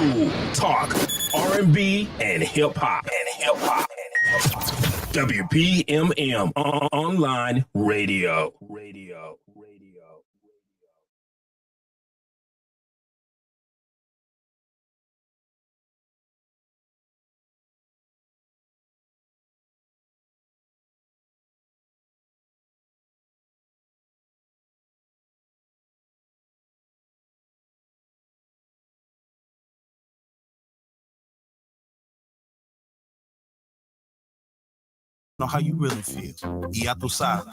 Soul, talk, R&B, and hip hop. WPMM online radio. Know how you really feel. Y ya tú sabes.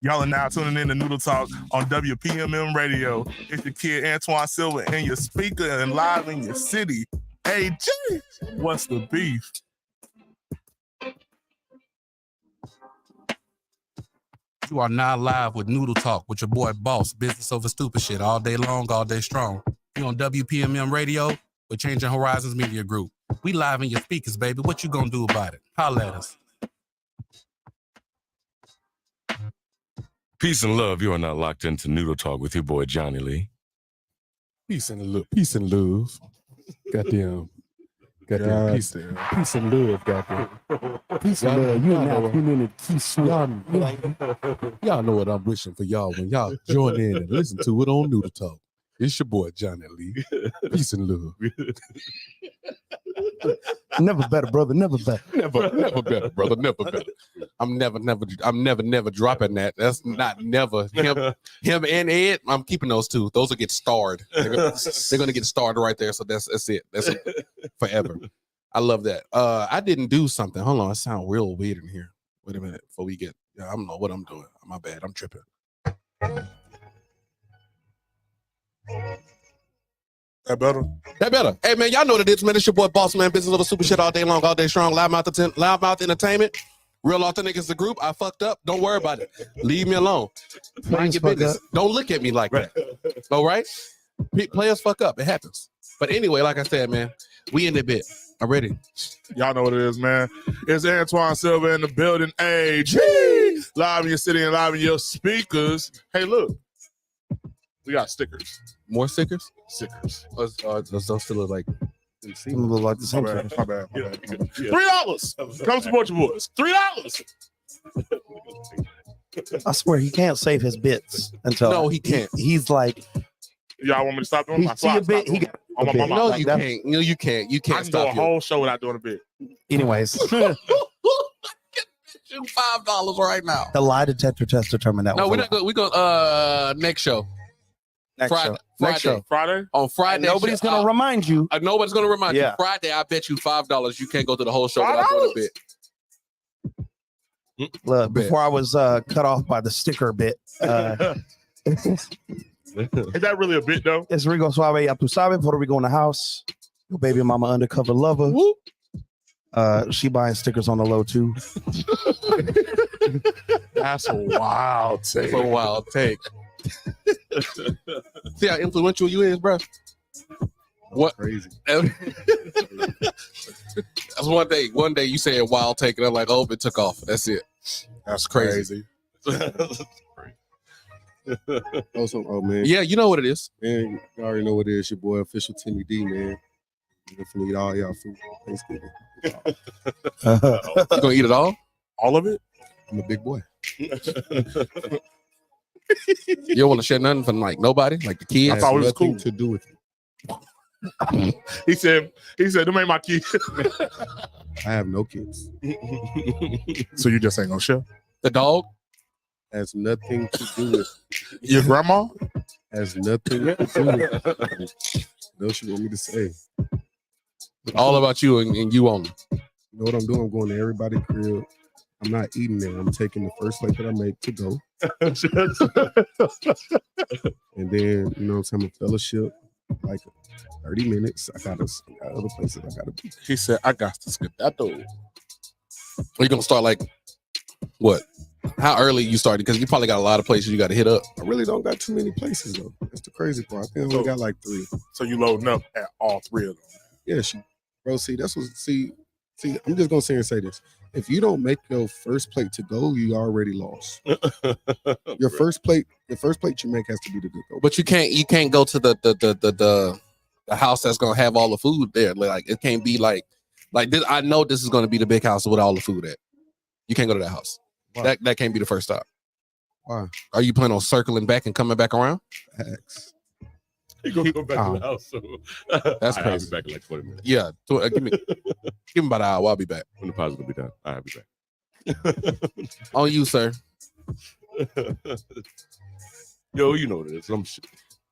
Y'all are now tuning in to Noodle Talk on WPMM Radio. It's your kid Antoine Silva and your speaker and live in your city. Hey, G, what's the beef? You are now live with Noodle Talk with your boy Boss, business over stupid shit, all day long, all day strong. You on WPMM Radio with Changing Horizons Media Group. We live in your speakers, baby. What you gonna do about it? Holla at us. Peace and love. You are now locked into Noodle Talk with your boy Johnny Lee. Peace and love. Goddamn. Peace and love. Goddamn. Peace and love. You now tuning in to Keith. Y'all know what I'm wishing for y'all when y'all join in and listen to it on Noodle Talk. It's your boy Johnny Lee. Peace and love. Never better, brother. Never better. Never better, brother. Never better. I'm never dropping that. That's not never. Him and Ed, I'm keeping those two. Those will get starred. They're gonna get starred right there. So that's it. That's it forever. I love that. I didn't do something. Hold on, it sounds real weird in here. Wait a minute before we get. I don't know what I'm doing. My bad. I'm tripping. That better? That better. Hey, man, y'all know what it is, man. It's your boy, Boss Man, business little super shit all day long, all day strong, Loudmouth Entertainment. Real Authentic is the group. I fucked up. Don't worry about it. Leave me alone. Mind your business. Don't look at me like that. All right? Players fuck up. It happens. But anyway, like I said, man, we in the bit. I'm ready. Y'all know what it is, man. It's Antoine Silva in the building. Hey, G, live in your city and live in your speakers. Hey, look. We got stickers. More stickers? Stickers. Those still look like Look like the same thing. My bad. $3. Come support your boys. $3. I swear he can't save his bits until No, he can't. He's like Y'all want me to stop doing he my see a bit. He got on my a bit. mama. No, Like you that. can't. No, you can't. You I can't can go a stop you. whole show without doing a bit. Anyways, $5 right now. the lie detector test determined that. No, was we're a not going. We're going next show. Next Friday. show. Next show. Friday? On Friday. And nobody's gonna remind you. Nobody's gonna remind you. Yeah. Friday, I bet you $5 you can't go to the whole show without doing a bit. Look, before I was cut off by the sticker bit. Is that really a bit though? It's Rigo Suave, ya tú sabes, Puerto Rico in the house. Your baby mama undercover lover. Whoop. She buying stickers on the low too. That's a wild take. That's a wild take. See how influential you is, bro? What? Crazy. That's one day. One day you said wild take, and I'm like, oh, it took off. That's it. That's crazy. Oh man, Yeah, you know what it is. man, you already know what it is. Your boy, official Timmy D, man. We're finna eat all y'all food for Thanksgiving. You gonna eat it all? All of it? I'm a big boy. You don't want to share nothing from like nobody, like the kids. I thought it was Nothing cool. to do with it. He said, them ain't my kids. I have no kids. So you just ain't gonna share? The dog. Has nothing to do with. Your grandma? Has nothing to do with. What else you want me to say? All about you and you only. You know what I'm doing? I'm going to everybody's crib. I'm not eating there. I'm taking the first plate that I make to go. And then, you know what I'm saying, I'm a fellowship, like 30 minutes. I got other places I gotta be. He said, I got to skip that though. Are you gonna start like what? How early you started? Because you probably got a lot of places you got to hit up. I really don't got too many places though. That's the crazy part. I think I only got like 3. So you loading up at all 3 of them. Yeah, bro. See, I'm just gonna say and say this. if you don't make your first plate to go, you already lost. Your first plate, the first plate you make has to be the to go. But you can't go to the house that's gonna have all the food there. Like it can't be like this. I know this is gonna be the big house with all the food at. You can't go to that house. Why? That can't be the first stop. Why? Are you planning on circling back and coming back around? X. You gonna go back to the house? So That's I'll crazy. be back in like 20 minutes. Yeah, give me about an hour. I'll be back. When the pause will be done, I'll be back. On you, sir. Yo, you know what it is.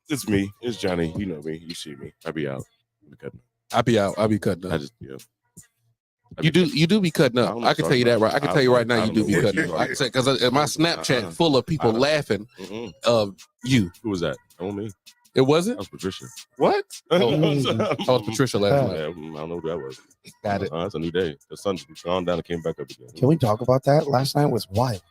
It's me. It's Johnny. You know me. You see me. I be out. I be cutting. I'll be out. I'll be cutting I up. just You do be cutting I up. don't I can know, tell you that right. I can tell you right now. I You do don't be know. cutting up. I can say because my Snapchat full of people laughing Mm-mm. of you. Who was that? That was me. It That wasn't. was Patricia. What? Oh, Oh, it was Patricia last night. Yeah, I don't know who that was. Got it. It's a new day. The sun's gone down and came back up again. Can we talk about that? Last night was wild.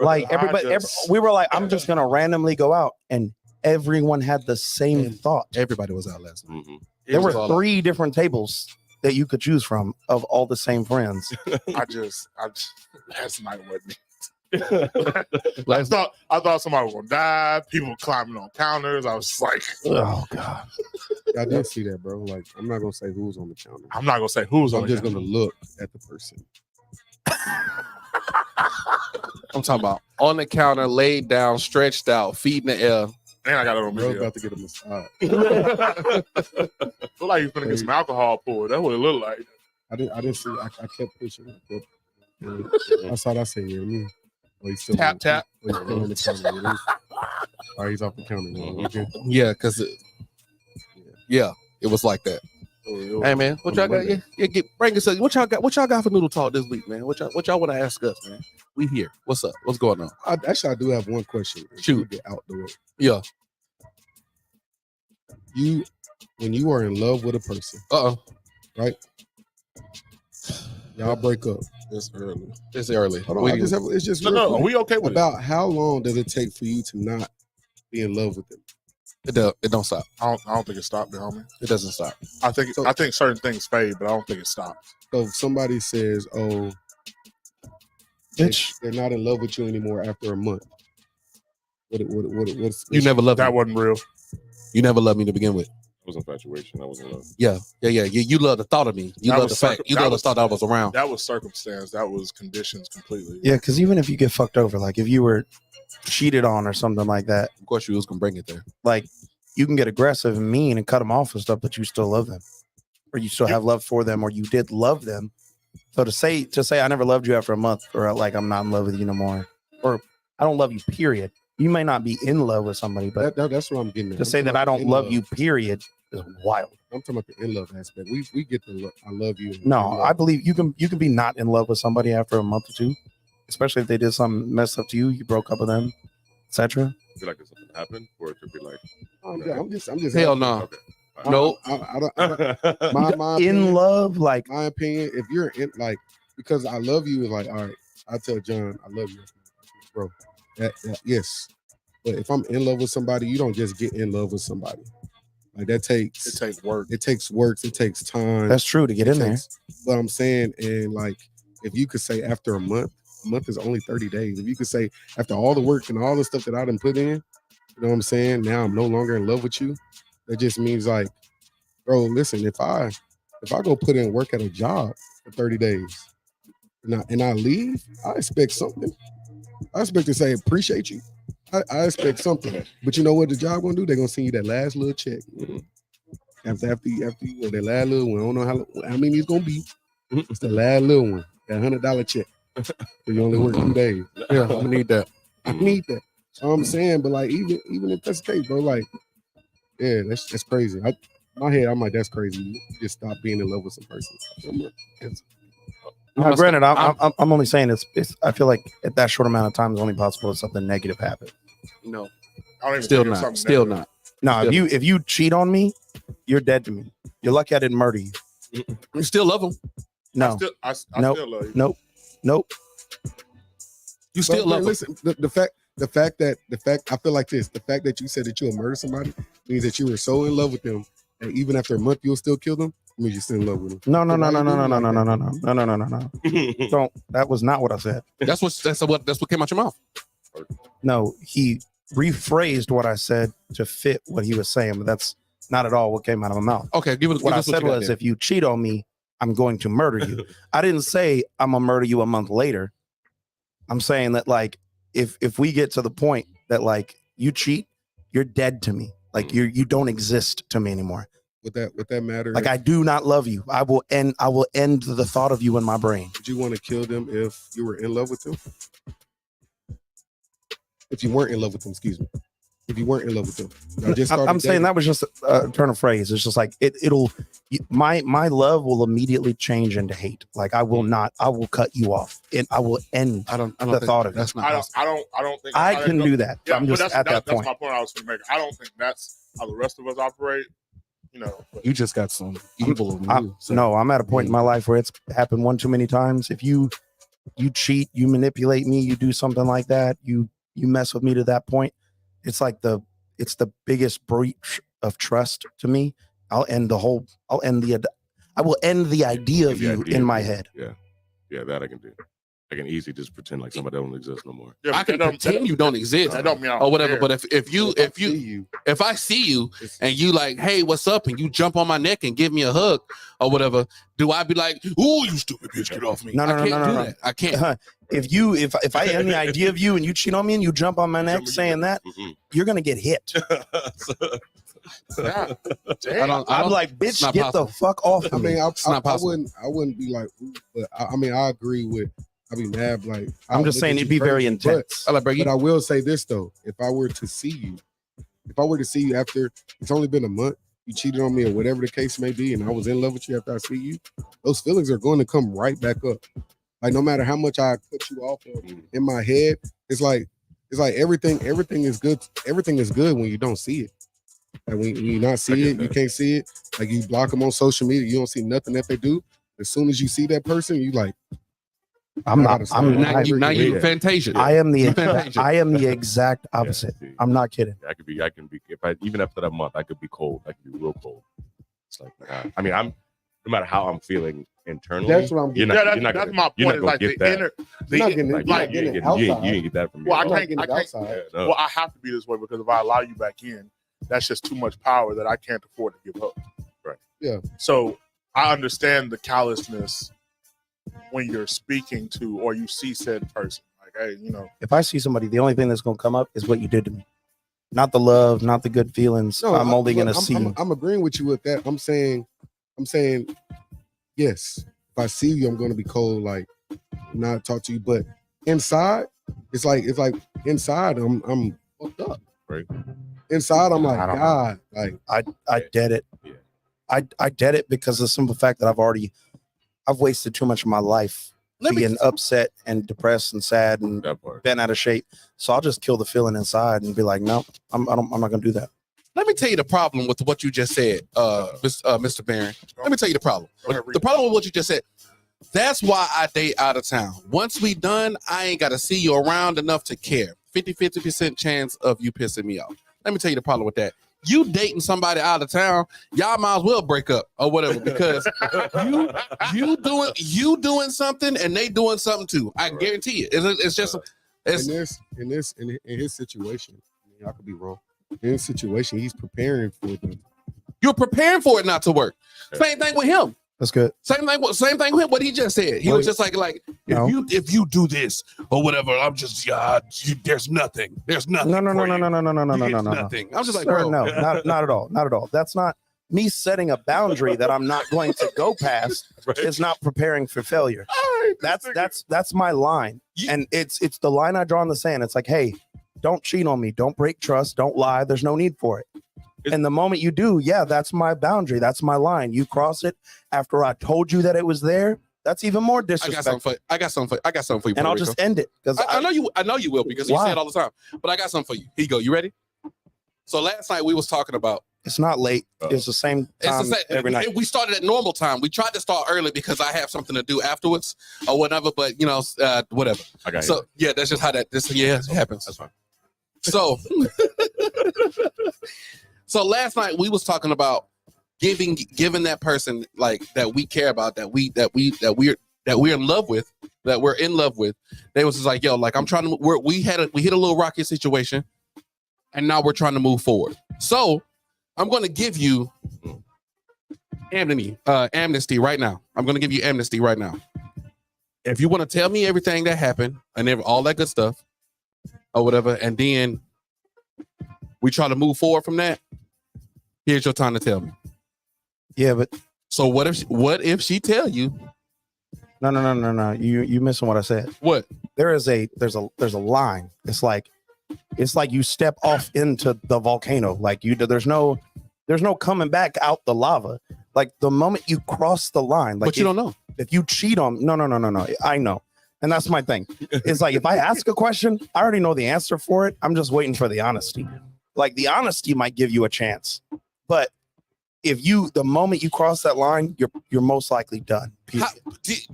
Like everybody, we were like, I'm just gonna randomly go out, and everyone had the same thought. Everybody was out last night. Mhm. There were was all- 3 different tables that you could choose from of all the same friends. I just last night wasn't. Last I thought somebody was gonna die. People climbing on counters. I was just like, Oh God! I did see that, bro. Like, I'm not gonna say who's on the counter. I'm not gonna say who's on I'm the just counter. gonna look at the person. I'm talking about on the counter, laid down, stretched out, feet in the air. And I got it on Bro, video. about to get a massage. Look like he's gonna get some alcohol poured. That's what it looked like. I didn't see. I kept pushing. I saw that. I said, yeah, me. Oh, he's still Tap, on, tap. Oh, he's still on the counter. Yeah, all right, he's off the counter now. Okay. Yeah, because it was like that. Hey man, what y'all got? Bring us. What y'all got? What y'all got for noodle talk this week, man? What y'all want to ask us, man? We here. What's up? What's going on? Actually, I do have one question. Shoot. Get out the way. Yeah. When you are in love with a person, right? Y'all break up. It's early. It's early. Hold on, it's just No, real no, quick. are we okay with it? About how long does it take for you to not be in love with them? It don't stop. I don't think it stopped, there, homie. It doesn't stop. I think certain things fade, but I don't think it stops. So if somebody says, "Oh, Bitch. they're not in love with you anymore after a month," what's You never loved That me. wasn't real. You never loved me to begin with. It was infatuation. I wasn't in love. Yeah. You love the thought of me. You That love was the fact. You that love the was- thought that I was around. That was circumstance. That was conditions completely. Yeah, because even if you get fucked over, like if you were cheated on or something like that, Of course, you was gonna bring it there. like you can get aggressive and mean and cut them off and stuff, but you still love them, or you still have love for them, or you did love them. So to say I never loved you after a month, or like I'm not in love with you no more, or I don't love you, period. You may not be in love with somebody, but that's what I'm getting at. to say that I don't love you, period, is wild. I'm talking about the in love aspect. We get the I love you. No, I believe you can be not in love with somebody after a month or two, especially if they did something messed up to you, you broke up with them, etc. I feel like there's something happened, or it could be like, I'm just Hell no. okay. No. I don't. My In opinion, love, like my opinion, if you're in like because I love you is like all right. I tell John I love you, bro. That yes, but if I'm in love with somebody, you don't just get in love with somebody. Like that takes It takes work. It takes work. It takes time. that's true to get in there. But I'm saying, and like, if you could say after a month is only 30 days. If you could say after all the work and all the stuff that I done put in, you know what I'm saying? Now I'm no longer in love with you. That just means like, bro, listen, if I go put in work at a job for 30 days and I leave, I expect something. I expect to say appreciate you. I expect something. But you know what the job gonna do? They're gonna send you that last little check. After you well, that last little one, I don't know how many it's gonna be. It's the last little one, that $100 check. So you only work 2 days. Yeah, I'm gonna need that. I need that. So I'm saying, but like even if that's the case, bro, like, yeah, that's crazy. My head, I'm like, that's crazy. You just stop being in love with some person. Now, granted, I'm only saying it's. I feel like at that short amount of time, it's only possible that something negative happened. No. I don't even Still think it's not. something Still negative. not. No, if you cheat on me, you're dead to me. You're lucky I didn't murder you. You still love him. No, I Nope. still love you. nope. You still But love him. listen, the fact I feel like this, the fact that you said that you'll murder somebody means that you were so in love with them that even after a month you'll still kill them. I mean, you're still in love with him. No. Don't. That was not what I said. That's what came out your mouth. No, he rephrased what I said to fit what he was saying, but that's not at all what came out of my mouth. Okay, What I said was, if you cheat on me, I'm going to murder you. I didn't say I'm gonna murder you a month later. I'm saying that like if we get to the point that like you cheat, you're dead to me. Like you don't exist to me anymore. With that matter, Like I do not love you. I will end the thought of you in my brain. would you want to kill them if you were in love with them? If you weren't in love with them, excuse me. If you weren't in love with them, I just started I'm saying dating. that was just a turn of phrase. It's just like my love will immediately change into hate. Like I will cut you off and I will end I don't the think thought of it. that's not I possible. don't think I can do that. Yeah, I'm but just at that that's point. my point I was going to make. I don't think that's how the rest of us operate. You know, but You just got some evil in you. So. No, I'm at a point in my life where it's happened one too many times. If you cheat, you manipulate me, you do something like that, you mess with me to that point, it's like it's the biggest breach of trust to me. I will end the idea of you in my head. Yeah, that I can do. I can easily just pretend like somebody don't exist no more. yeah, I but can that don't- pretend you don't exist That don't mean I or don't whatever. care. But if I see you and you like, hey, what's up? And you jump on my neck and give me a hug or whatever, do I be like, ooh, you stupid bitch, get off me? No, I can't do no. that. I can't. If I end the idea of you and you cheat on me and you jump on my neck saying that, you're gonna get hit. Yeah. I Damn. don't, I'm like, it's bitch, not get possible. the fuck off I of me. mean, not possible. I wouldn't be like, ooh, but I mean, I agree with. I'd be mad. Like, I'm I'll just look saying at it'd you be very crazy, intense. I like, bro, But I will say this though: if I were to see you after it's only been a month, you cheated on me or whatever the case may be, and I was in love with you after I see you, those feelings are going to come right back up. Like no matter how much I cut you off in my head, it's like everything is good. Everything is good when you don't see it. Like when you not see it, you can't see it. Like you block them on social media, you don't see nothing that they do. As soon as you see that person, you like. I'm Now you Yeah. Fantasia. I am the Fantasia. I am the exact opposite. Yeah, see. I'm not kidding. I can be even after that month, I could be cold. I could be real cold. It's like I mean, I'm no matter how I'm feeling internally. That's what I'm You're getting. not, That's you're not my gonna, you're point. not Is gonna like get the that. inner. You're not getting it. Like, You're you not getting ain't it getting, you outside. ain't get that from me. Well, I'm not I getting it can't. outside. Yeah, no. Well, I have to be this way because if I allow you back in, that's just too much power that I can't afford to give up. Right. Yeah. So I understand the callousness when you're speaking to or you see said person. Like, hey, you know, If I see somebody, the only thing that's gonna come up is what you did to me. Not the love, not the good feelings. I'm only gonna see. I'm agreeing with you with that. I'm saying, yes. If I see you, I'm going to be cold, like not talk to you. But inside, it's like inside, I'm fucked up. Right. Inside, I'm like, I don't know. God, like I dead it. Yeah. I dead it because of the simple fact that I've wasted too much of my life being upset and depressed and sad and That part. bent out of shape. So I'll just kill the feeling inside and be like, no, I'm not gonna do that. Let me tell you the problem with what you just said, Mr. Barron. Let me tell you the problem. Go ahead, Reed. The problem with what you just said. That's why I date out of town. Once we done, I ain't got to see you around enough to care. 50% chance of you pissing me off. Let me tell you the problem with that. You dating somebody out of town, y'all might as well break up or whatever because you doing something and they doing something too. I guarantee it. It's just in his situation, I mean, I could be wrong. In his situation, he's preparing for them. you're preparing for it not to work. Same thing with him. That's good. Same thing with him. What he just said. He was just like No. if you do this or whatever, I'm just there's nothing. There's nothing. No. for you. No. You get nothing. I'm just like, Sir, bro. no, not at all. Not at all. That's not me setting a boundary that I'm not going to go past. Is not preparing for failure. That's my line. And it's the line I draw in the sand. It's like, hey, don't cheat on me. Don't break trust. Don't lie. There's no need for it. And the moment you do, yeah, that's my boundary. That's my line. You cross it after I told you that it was there. That's even more disrespectful. I got something for you. And I'll Puerto just Rico. end it because I know you will because you Why? say it all the time. But I got something for you. Here you go. You ready? So last night we was talking about it's not late. It's the same time it's the same, every night. We started at normal time. We tried to start early because I have something to do afterwards or whatever. But whatever. I got So yeah, that's just how it happens. That's fine. So, so last night we was talking about giving that person like that we care about, that we're in love with, they was just like, yo, like I'm trying to, we hit a little rocky situation, and now we're trying to move forward. So I'm going to give you amnesty right now. I'm going to give you amnesty right now. If you want to tell me everything that happened and all that good stuff or whatever, and then we try to move forward from that, here's your time to tell me. Yeah, but so what if she tell you? No. You missing what I said. What? There's a line. It's like you step off into the volcano. Like there's no coming back out the lava. Like the moment you cross the line, like but you don't know. If you cheat on no. I know. And that's my thing. It's like if I ask a question, I already know the answer for it. I'm just waiting for the honesty. Like the honesty might give you a chance. But if the moment you cross that line, you're most likely done.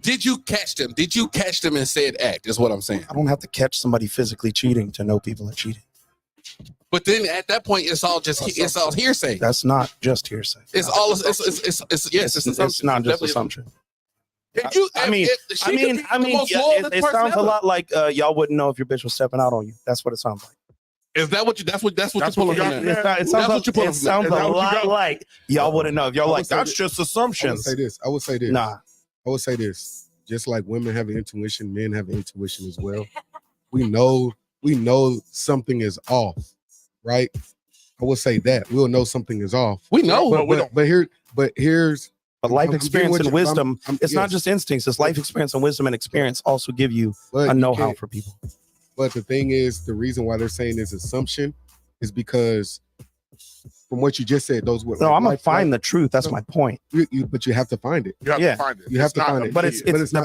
Did you catch them? Did you catch them and said act? Is what I'm saying. I don't have to catch somebody physically cheating to know people are cheating. But then at that point, it's all hearsay. That's not just hearsay. It's not just assumption. It sounds a lot like y'all wouldn't know if your bitch was stepping out on you. That's what it sounds like. Is that what you? That's what you're pulling from that. It sounds a lot like y'all wouldn't know if y'all like. That's just assumptions. I would say this. Nah. I would say this. Just like women have an intuition, men have an intuition as well. We know something is off, right? I would say that we'll know something is off. We know, But life experience and wisdom, it's not just instincts, it's life experience and wisdom, and experience also give you a know-how for people. But the thing is, the reason why they're saying this assumption is because from what you just said, those were I'm gonna find the truth. That's my point. But you have to find it. You have to find it. You have to find it. But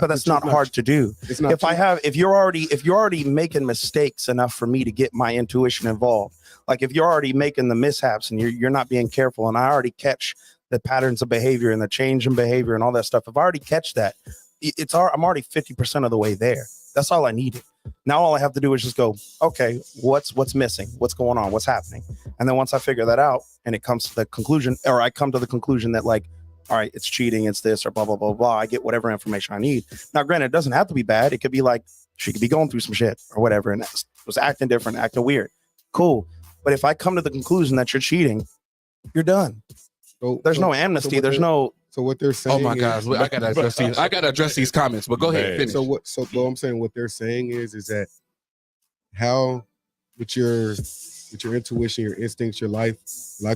that's not hard to do. It's not. If you're already making mistakes enough for me to get my intuition involved, like if you're already making the mishaps and you're not being careful, and I already catch the patterns of behavior and the change in behavior and all that stuff. If I already catch that, I'm already 50% of the way there. That's all I needed. Now all I have to do is just go, okay, what's missing? What's going on? What's happening? And then once I figure that out and it comes to the conclusion, or I come to the conclusion that like, all right, it's cheating, it's this, or blah, blah, blah, blah. I get whatever information I need. Now, granted, it doesn't have to be bad. It could be like, she could be going through some shit or whatever and was acting different, acting weird. Cool. But if I come to the conclusion that you're cheating, you're done. There's no amnesty. There's no. So what they're saying. Oh my gosh, I gotta address these comments. But go ahead, finish. So what I'm saying, what they're saying is that how with your intuition, your instincts, your life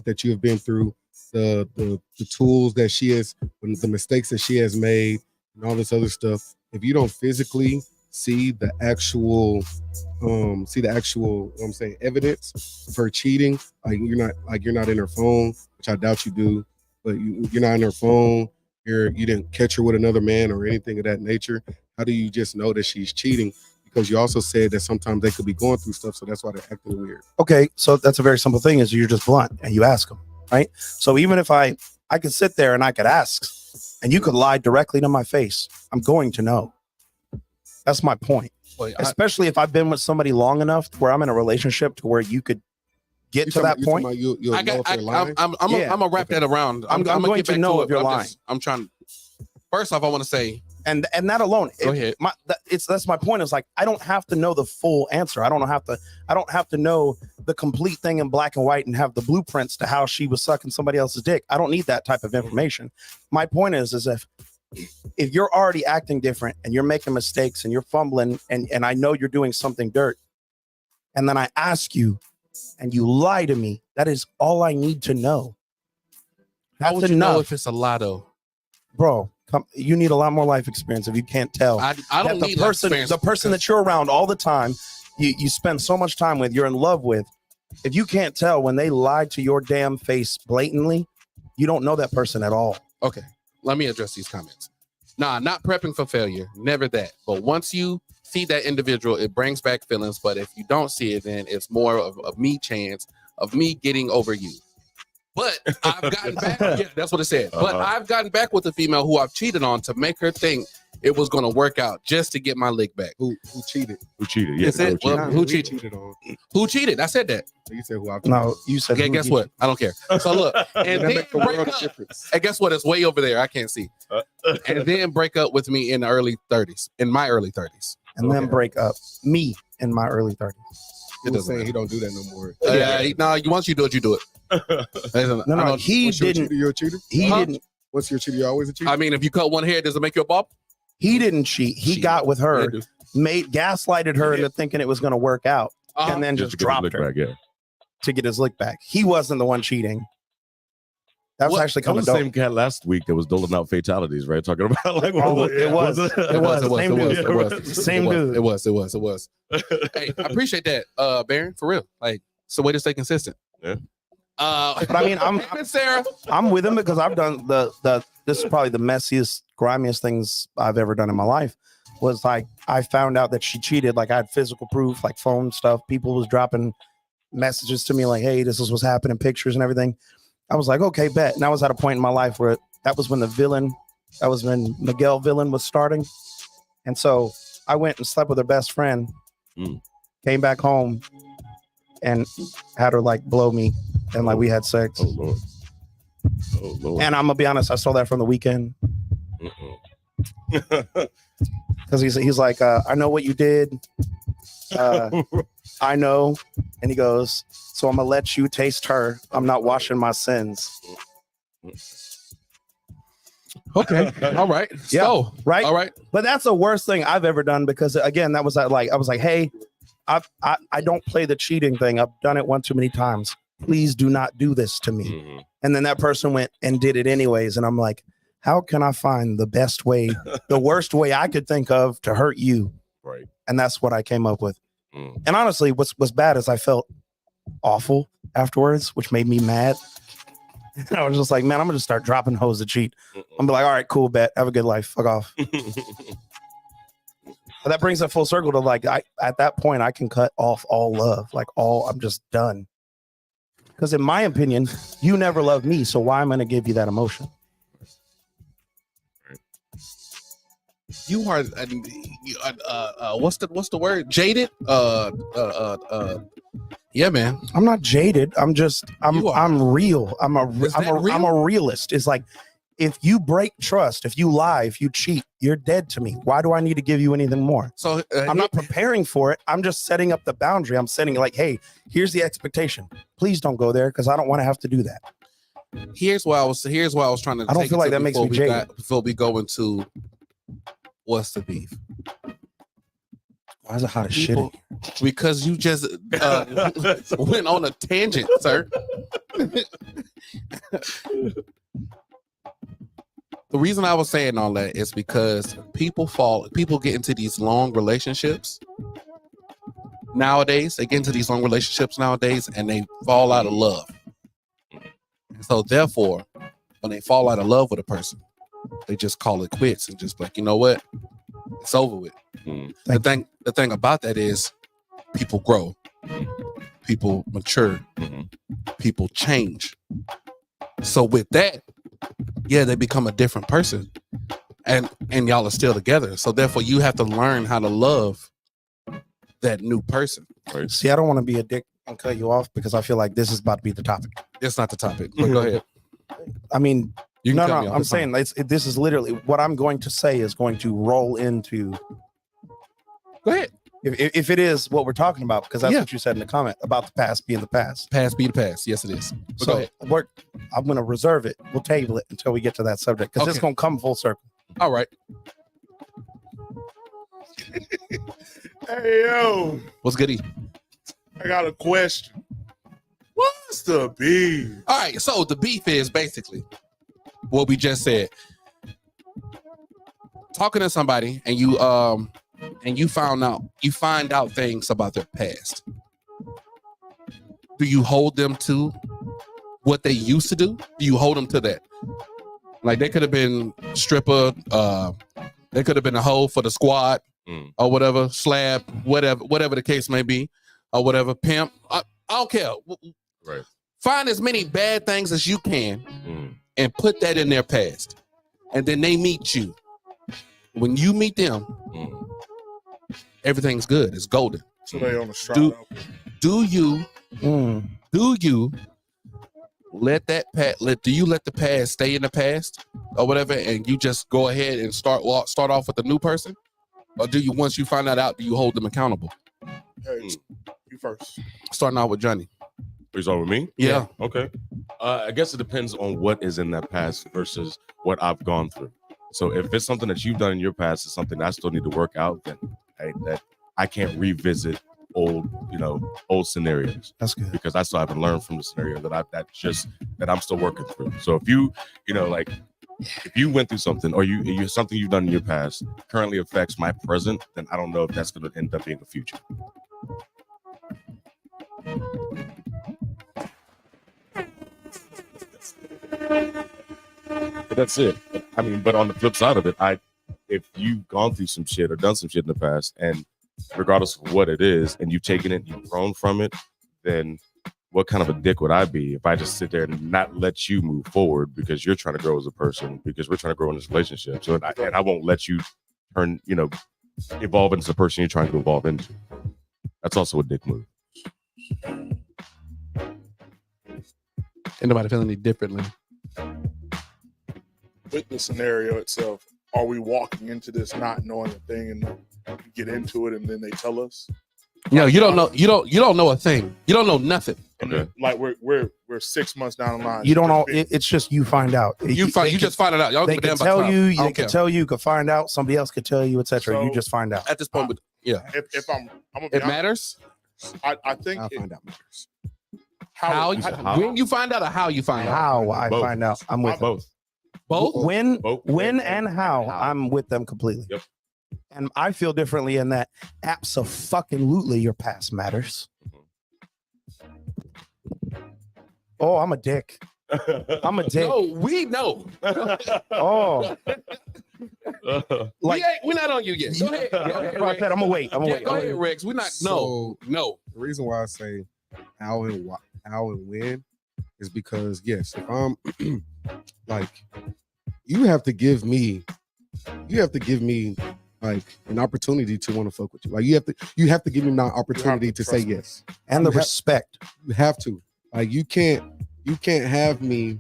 that you have been through, the tools that she has, the mistakes that she has made, and all this other stuff. If you don't physically see the actual evidence of her cheating, like you're not in her phone, which I doubt you do, but you're not in her phone, you didn't catch her with another man or anything of that nature. How do you just know that she's cheating? Because you also said that sometimes they could be going through stuff, so that's why they're acting weird. Okay, so that's a very simple thing, is you're just blunt and you ask them, right? So even if I could sit there and I could ask, and you could lie directly to my face, I'm going to know. That's my point. Especially if I've been with somebody long enough where I'm in a relationship to where you could get to that point. I'm gonna wrap that around. I'm going to know if you're lying. I'm trying. First off, I want to say, and that alone, go ahead. That's my point. Is like I don't have to know the full answer. I don't have to know the complete thing in black and white and have the blueprints to how she was sucking somebody else's dick. I don't need that type of information. My point is if you're already acting different and you're making mistakes and you're fumbling and I know you're doing something dirt, and then I ask you and you lie to me, that is all I need to know. How would you know if it's a lie though? Bro, you need a lot more life experience if you can't tell. I don't need the person that you're around all the time, you spend so much time with, you're in love with. If you can't tell when they lie to your damn face blatantly, you don't know that person at all. Okay, let me address these comments. Nah, not prepping for failure, never that. But once you see that individual, it brings back feelings. But if you don't see it, then it's more of me chance of me getting over you. But I've gotten back. Yeah, that's what it said. But I've gotten back with a female who I've cheated on to make her think it was going to work out just to get my lick back. Who cheated? Who cheated? Yeah, That's it. who cheated? Well, Nah, who cheated? on? Who cheated? I said that. You said who I cheated. No, you said. Okay, who guess you- what? I don't care. So look, and That then make the break world a up. difference. And guess what? It's way over there. I can't see. And then break up with me in the early 30s, in my early 30s. and then break up me in my early 30s. He was doesn't saying matter. he don't do that no more. Once you do it, you do it. No, he Once you're a didn't. cheater, you're a cheater. He Huh? didn't. Once you're a cheater, you're always a cheater. I mean, if you cut one hair, does it make you a bop? He didn't cheat. He Cheat. got with Yeah, her, dude. gaslighted her into thinking it was going to work out, Uh-huh. and then just to get his dropped lick her back, yeah. to get his lick back. He wasn't the one cheating. That was What? actually That kind was of the dope. same cat last week that was doling out fatalities, right? Talking about like Oh, it was. it? It was. Same dude. Same dude. It was. Hey, I appreciate that, Baron, for real. Like, it's a way to stay consistent. Yeah. But I mean, I'm Sarah. I'm with him because I've done the this is probably the messiest, grimiest things I've ever done in my life. Was like I found out that she cheated. Like I had physical proof, like phone stuff. People was dropping messages to me like, "Hey, this is what's happening," pictures and everything. I was like, "Okay, bet." And I was at a point in my life where that was when Miguel Villain was starting, and so I went and slept with her best friend. Came back home and had her like blow me, and like we had sex. Oh Lord. Oh Lord. And I'm gonna be honest, I stole that from The Weeknd. Because he's like, I know what you did. I know. And he goes, so I'm gonna let you taste her. I'm not washing my sins. Okay. All right. Yeah. So, Right. all right. But that's the worst thing I've ever done because again, that was like I was like, hey, I don't play the cheating thing. I've done it one too many times. Please do not do this to me. And then that person went and did it anyways. And I'm like, how can I find the best way, the worst way I could think of to hurt you? Right. And that's what I came up with. And honestly, what's bad is I felt awful afterwards, which made me mad. And I was just like, man, I'm gonna just start dropping hoes to cheat. I'm gonna be like, all right, cool, bet. Have a good life. Fuck off. But that brings it full circle to like, at that point, I can cut off all love. Like I'm just done. Because in my opinion, you never loved me. So why am I gonna give you that emotion? You are what's the word? Jaded? Yeah, man. I'm not jaded. I'm You are. I'm real. I'm a Is that real? I'm a realist. It's like if you break trust, if you lie, if you cheat, you're dead to me. Why do I need to give you anything more? So I'm not preparing for it. I'm just setting up the boundary. I'm setting like, hey, here's the expectation. Please don't go there because I don't want to have to do that. Here's why I was trying to. I don't take feel it like to that makes me jaded. before we go into what's the beef. Why is it hot as shit? People- Because you just went on a tangent, sir. The reason I was saying all that is because people get into these long relationships nowadays. They get into these long relationships nowadays and they fall out of love. So therefore, when they fall out of love with a person, they just call it quits and just like, you know what? It's over with. The thing about that is people grow, people mature, people change. So with that, yeah, they become a different person, and y'all are still together. So therefore, you have to learn how to love that new person. Right. See, I don't want to be a dick and cut you off because I feel like this is about to be the topic. It's not the topic. But go ahead. I mean, You no, cut me off. I'm It's fine. saying this is literally what I'm going to say is going to roll into. Go ahead. If it is what we're talking about, because that's Yeah. what you said in the comment about the past being the past. Pass be the pass. Yes, it is. But go So ahead. I'm going to reserve it. We'll table it until we get to that subject because it's Okay. going to come full circle. All right. Hey, yo, What's goody? I got a question. What's the beef? All right. So the beef is basically what we just said. Talking to somebody and you find out things about their past. Do you hold them to what they used to do? Do you hold them to that? Like they could have been stripper, they could have been a hoe for the squad or whatever, slab, whatever the case may be, or whatever, pimp. I don't care. Right. Find as many bad things as you can and put that in their past. And then they meet you. when you meet them, Mm. everything's good. It's golden. So they on the stride. Do- Do you Mm. let that do you let the past stay in the past or whatever, and you just go ahead and start off with a new person, or do you, once you find that out, do you hold them accountable? Hey, you first. Starting out with Johnny. Is over me? Yeah. Okay. I guess it depends on what is in that past versus what I've gone through. So if it's something that you've done in your past, is something that I still need to work out, then that I can't revisit old scenarios. That's good. Because I still haven't learned from the scenario that I'm still working through. So if you if you went through something, or you something you've done in your past currently affects my present, then I don't know if that's going to end up being a future. But that's it. I mean, but on the flip side of it, if you've gone through some shit or done some shit in the past, and regardless of what it is, and you've taken it, you've grown from it, then what kind of a dick would I be if I just sit there and not let you move forward because you're trying to grow as a person, because we're trying to grow in this relationship. So I won't let you evolve into the person you're trying to evolve into. That's also a dick move. Anybody feeling any differently? With the scenario itself, are we walking into this not knowing a thing, and we get into it and then they tell us? No, you don't know. You don't know a thing. You don't know nothing. And Okay. like we're 6 months down the line. You don't know. It's just you find out. You just find it out. Y'all They give a can damn about tell time. you. I They don't can care. tell you. You can find out. Somebody else could tell you, etc. So- You just find out. At this point, yeah, If I'm gonna be it honest, matters. I think I'll find out matters. When you find out, or how you find out. How I Both. find out. I'm with them. Both. Both. When, Both. when, and how I'm with them completely. Yep. And I feel differently in that. Abso-fucking-lutely, your past matters. Oh, I'm a dick. I'm a dick. No, we know. Oh, like We're not on you yet. Go ahead. Go ahead, I said, I'm gonna wait. I'm gonna Yeah, wait. go ahead, Rex. We're not. No. The reason why I say how and when is because yes, if I'm like, you have to give me like an opportunity to want to fuck with you. Like you have to give me an opportunity to say trust me. yes. And the You have- respect. You have to. Like you can't have me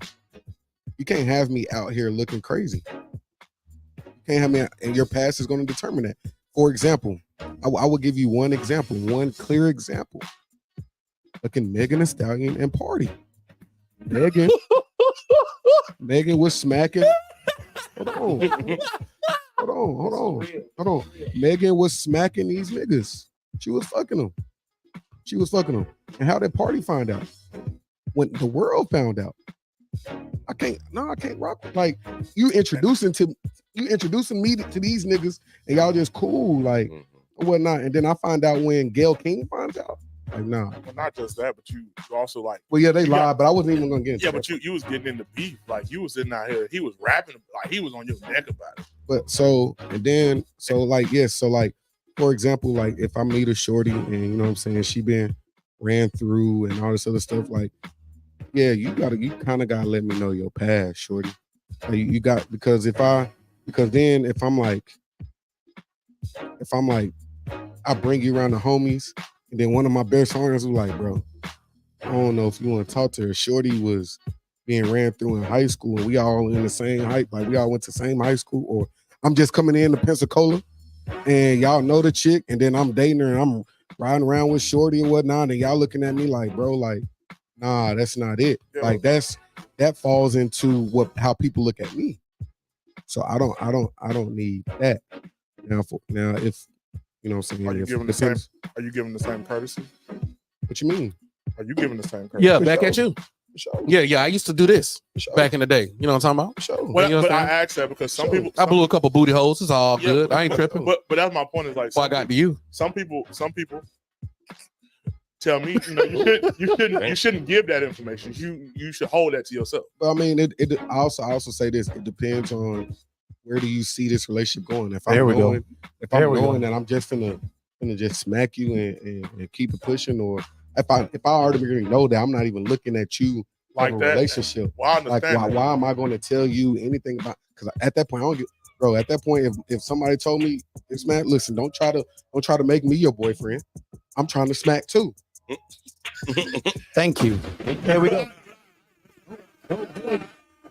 out here looking crazy. You can't have me, and your past is going to determine that. For example, I will give you one example, one clear example. Looking Megan Thee Stallion and Party. Megan was smacking. Hold on. Megan was smacking these niggas. She was fucking them. And how did Party find out? When the world found out. I can't rock. Like you introducing me to these niggas, and y'all just cool, like or whatnot. And then I find out when Gayle King finds out. Like, nah. Well, not just that, but you also like. Well, yeah, they Yeah. lied, but I wasn't even gonna get into Yeah, that. but you was getting into beef. Like you was sitting out here. He was rapping. Like he was on your neck about it. But so like for example, like if I meet a shorty and you know what I'm saying, she been ran through and all this other stuff, like yeah, you kind of gotta let me know your past, shorty. Like, you got because then if I'm like I bring you around the homies, and then one of my best friends was like, bro, I don't know if you want to talk to her. Shorty was being ran through in high school, and we all in the same height, like we all went to the same high school, or I'm just coming in to Pensacola, and y'all know the chick, and then I'm dating her, and I'm riding around with Shorty and whatnot, and y'all looking at me like, bro, like, nah, that's not it. Yeah. Like that falls into how people look at me. So I don't need that. Now if you know what I'm saying, Are you if- giving the same? Are you giving the same courtesy? what you mean? Are you giving the same courtesy? Yeah, For back sure. at you. For sure. Yeah. I used to do this For sure. back in the day. You know what I'm talking about? For sure. Well, You but I understand? asked that because some Sure. people. I blew a couple booty holes. It's all Yeah, good. I ain't tripping. But that's my point. Is like Before I got to you. some people tell me, you shouldn't give that information. You should hold that to yourself. But I mean, I also say this. It depends on where do you see this relationship going. If I'm There we go. knowing, if There I'm we go. knowing that I'm just gonna just smack you and keep it pushing, or if I already know that I'm not even looking at you Like from a that. relationship. Well, I Like understand. that. why am I going to tell you anything about? Because at that point, bro. At that point, if somebody told me this, man, listen, don't try to make me your boyfriend. I'm trying to smack too. Thank you. Here we go.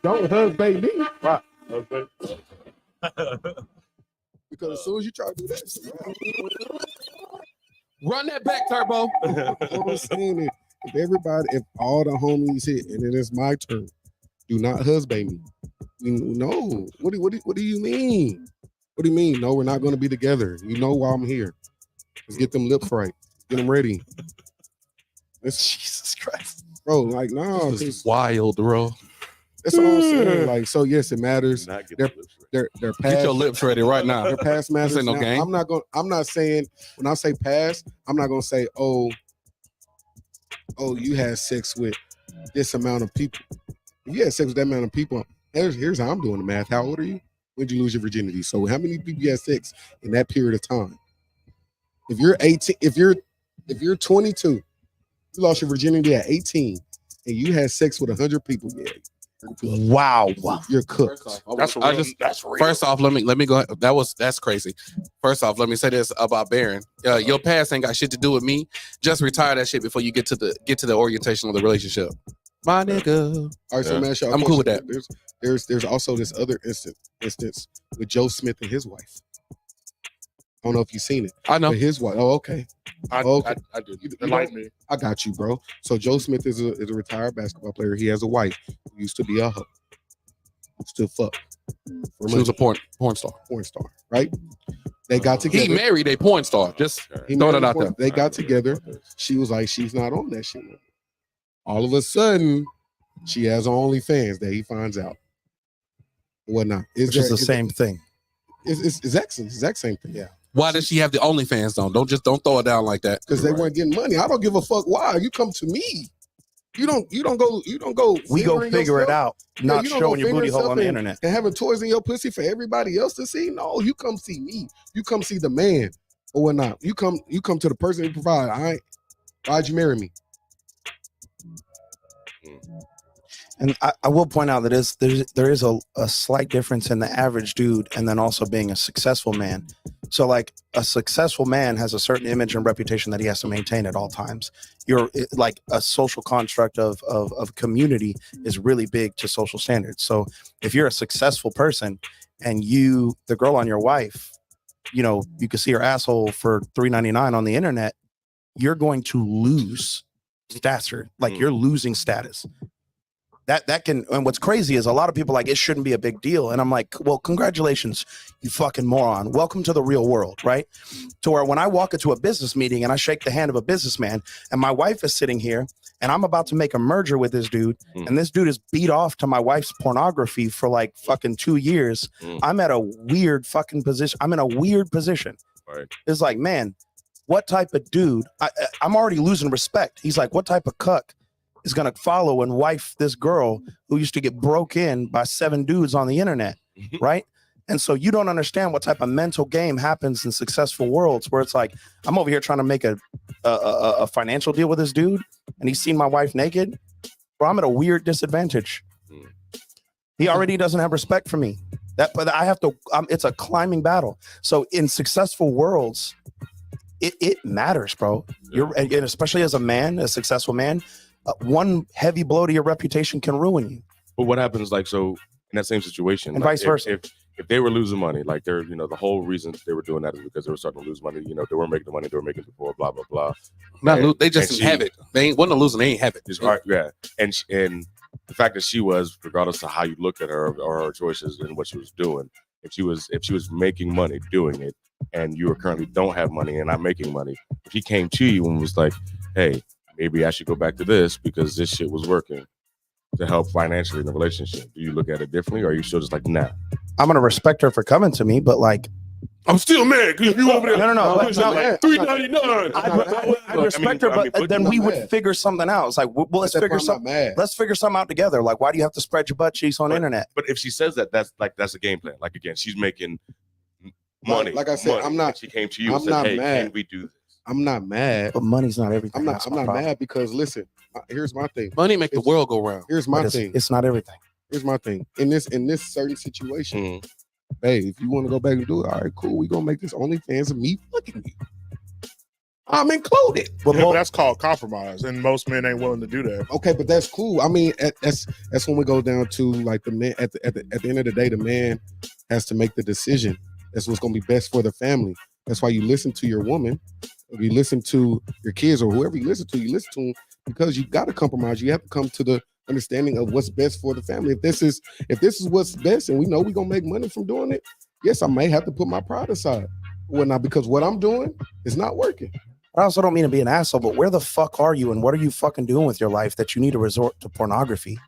Don't husband me. Right. Because as soon as you try to do that, Run that back, Turbo. what I'm saying is, if all the homies hit and then it's my turn, do not husband me. No. What do you mean? What do you mean? No, we're not going to be together. You know why I'm here. Let's get them lips right. Get them ready. Jesus Christ. Bro, like, no. This is wild, bro. That's all I'm saying. Like, so yes, it matters. Not get They're- the lips right. They're Get past. your lips ready right now. They're past masters. ain't no Now, game. I'm not saying when I say past, I'm not gonna say, oh, you had sex with this amount of people. If you had sex with that amount of people, here's how I'm doing the math. How old are you? When did you lose your virginity? So how many people you had sex in that period of time? If you're 18, if you're 22, you lost your virginity at 18, and you had sex with 100 people, yeah, Wow. you're cooked. That's real. That's real. First off, let me go. That's crazy. First off, let me say this about Baron. Your past ain't got shit to do with me. Just retire that shit before you get to the orientation of the relationship. My nigga. All right, so Yeah. man, I'm cool with that. There's also this other instance with Joe Smith and his wife. I don't know if you've seen it, I know. but his wife. Oh, okay, I do. You Enlighten me. I got you, bro. So Joe Smith is a retired basketball player. He has a wife who used to be a hoe, still fuck. For She was a money, porn star. porn star, right? They got together. He married a porn star. Just He throwing married it a out porn- there. They got together. She was like, she's not on that shit. All of a sudden, she has OnlyFans that he finds out. Whatnot. Which is the same thing. It's exact same thing. Yeah. Why does she have the OnlyFans on? Don't throw it down like that. Because they weren't getting money. I don't give a fuck why. You come to me. You don't go. We go fingering figure it yourself out, not you don't showing go your booty figure hole on the yourself internet. and having toys in your pussy for everybody else to see. No, you come see me. You come see the man or whatnot. You come to the person who provide. Why'd you marry me? And I will point out that there is a slight difference in the average dude and then also being a successful man. So like a successful man has a certain image and reputation that he has to maintain at all times. You're like a social construct of community is really big to social standards. So if you're a successful person and the girl on your wife, you can see her asshole for $3.99 on the internet, you're going to lose stature. Like you're losing status. That can, and what's crazy is a lot of people like, it shouldn't be a big deal. And I'm like, well, congratulations, you fucking moron. Welcome to the real world, right? To where when I walk into a business meeting and I shake the hand of a businessman and my wife is sitting here and I'm about to make a merger with this dude and this dude is beat off to my wife's pornography for like fucking 2 years. I'm at a weird fucking position. I'm in a weird position. Right. It's like, man, what type of dude? I'm already losing respect. He's like, what type of cuck is going to follow and wife this girl who used to get broke in by 7 dudes on the internet, right? And so you don't understand what type of mental game happens in successful worlds where it's like, I'm over here trying to make a financial deal with this dude and he's seen my wife naked. Bro, I'm at a weird disadvantage. He already doesn't have respect for me. But I have to, it's a climbing battle. So in successful worlds, it matters, bro. And especially as a man, a successful man, one heavy blow to your reputation can ruin you. But what happens, like, so in that same situation, And like, vice versa. If they were losing money, like they're, the whole reason they were doing that is because they were starting to lose money. They weren't making the money they were making before, blah, blah, blah. They just didn't have it. They ain't wasn't losing. They ain't have it. Just, right, yeah. And the fact that she was, regardless of how you looked at her or her choices and what she was doing, if she was making money doing it, and you currently don't have money and not making money, if he came to you and was like, hey, maybe I should go back to this because this shit was working to help financially in the relationship, do you look at it differently, or are you still just like, nah? I'm gonna respect her for coming to me, but like, I'm still mad because you over there. no. $3.99. I respect her, but then we would figure something out. It's like, well, let's figure something. Let's figure something out together. Like, why do you have to spread your butt cheeks on the internet? But if she says that, that's a game plan. Like, again, she's making money. Like I said, money. I'm not. And she came to you and I'm said, not hey, mad. can we do this? I'm not mad. But money's not everything. I'm That's not my problem. mad because listen, here's my thing. Money make the world go round. Here's my But thing. it's not everything. Here's my thing. In this certain situation, hey, if you want to go back and do it, all right, cool. We gonna make this OnlyFans of me fucking you. I'm included. But Yeah, but that's called compromise, and most men ain't willing to do that. Okay, but that's cool. I mean, that's when we go down to like the man at the end of the day, the man has to make the decision. That's what's gonna be best for the family. That's why you listen to your woman, or you listen to your kids, or whoever you listen to them because you got to compromise. You have to come to the understanding of what's best for the family. If this is what's best, and we know we're gonna make money from doing it, yes, I may have to put my pride aside. Well, not because what I'm doing is not working. I also don't mean to be an asshole, but where the fuck are you and what are you fucking doing with your life that you need to resort to pornography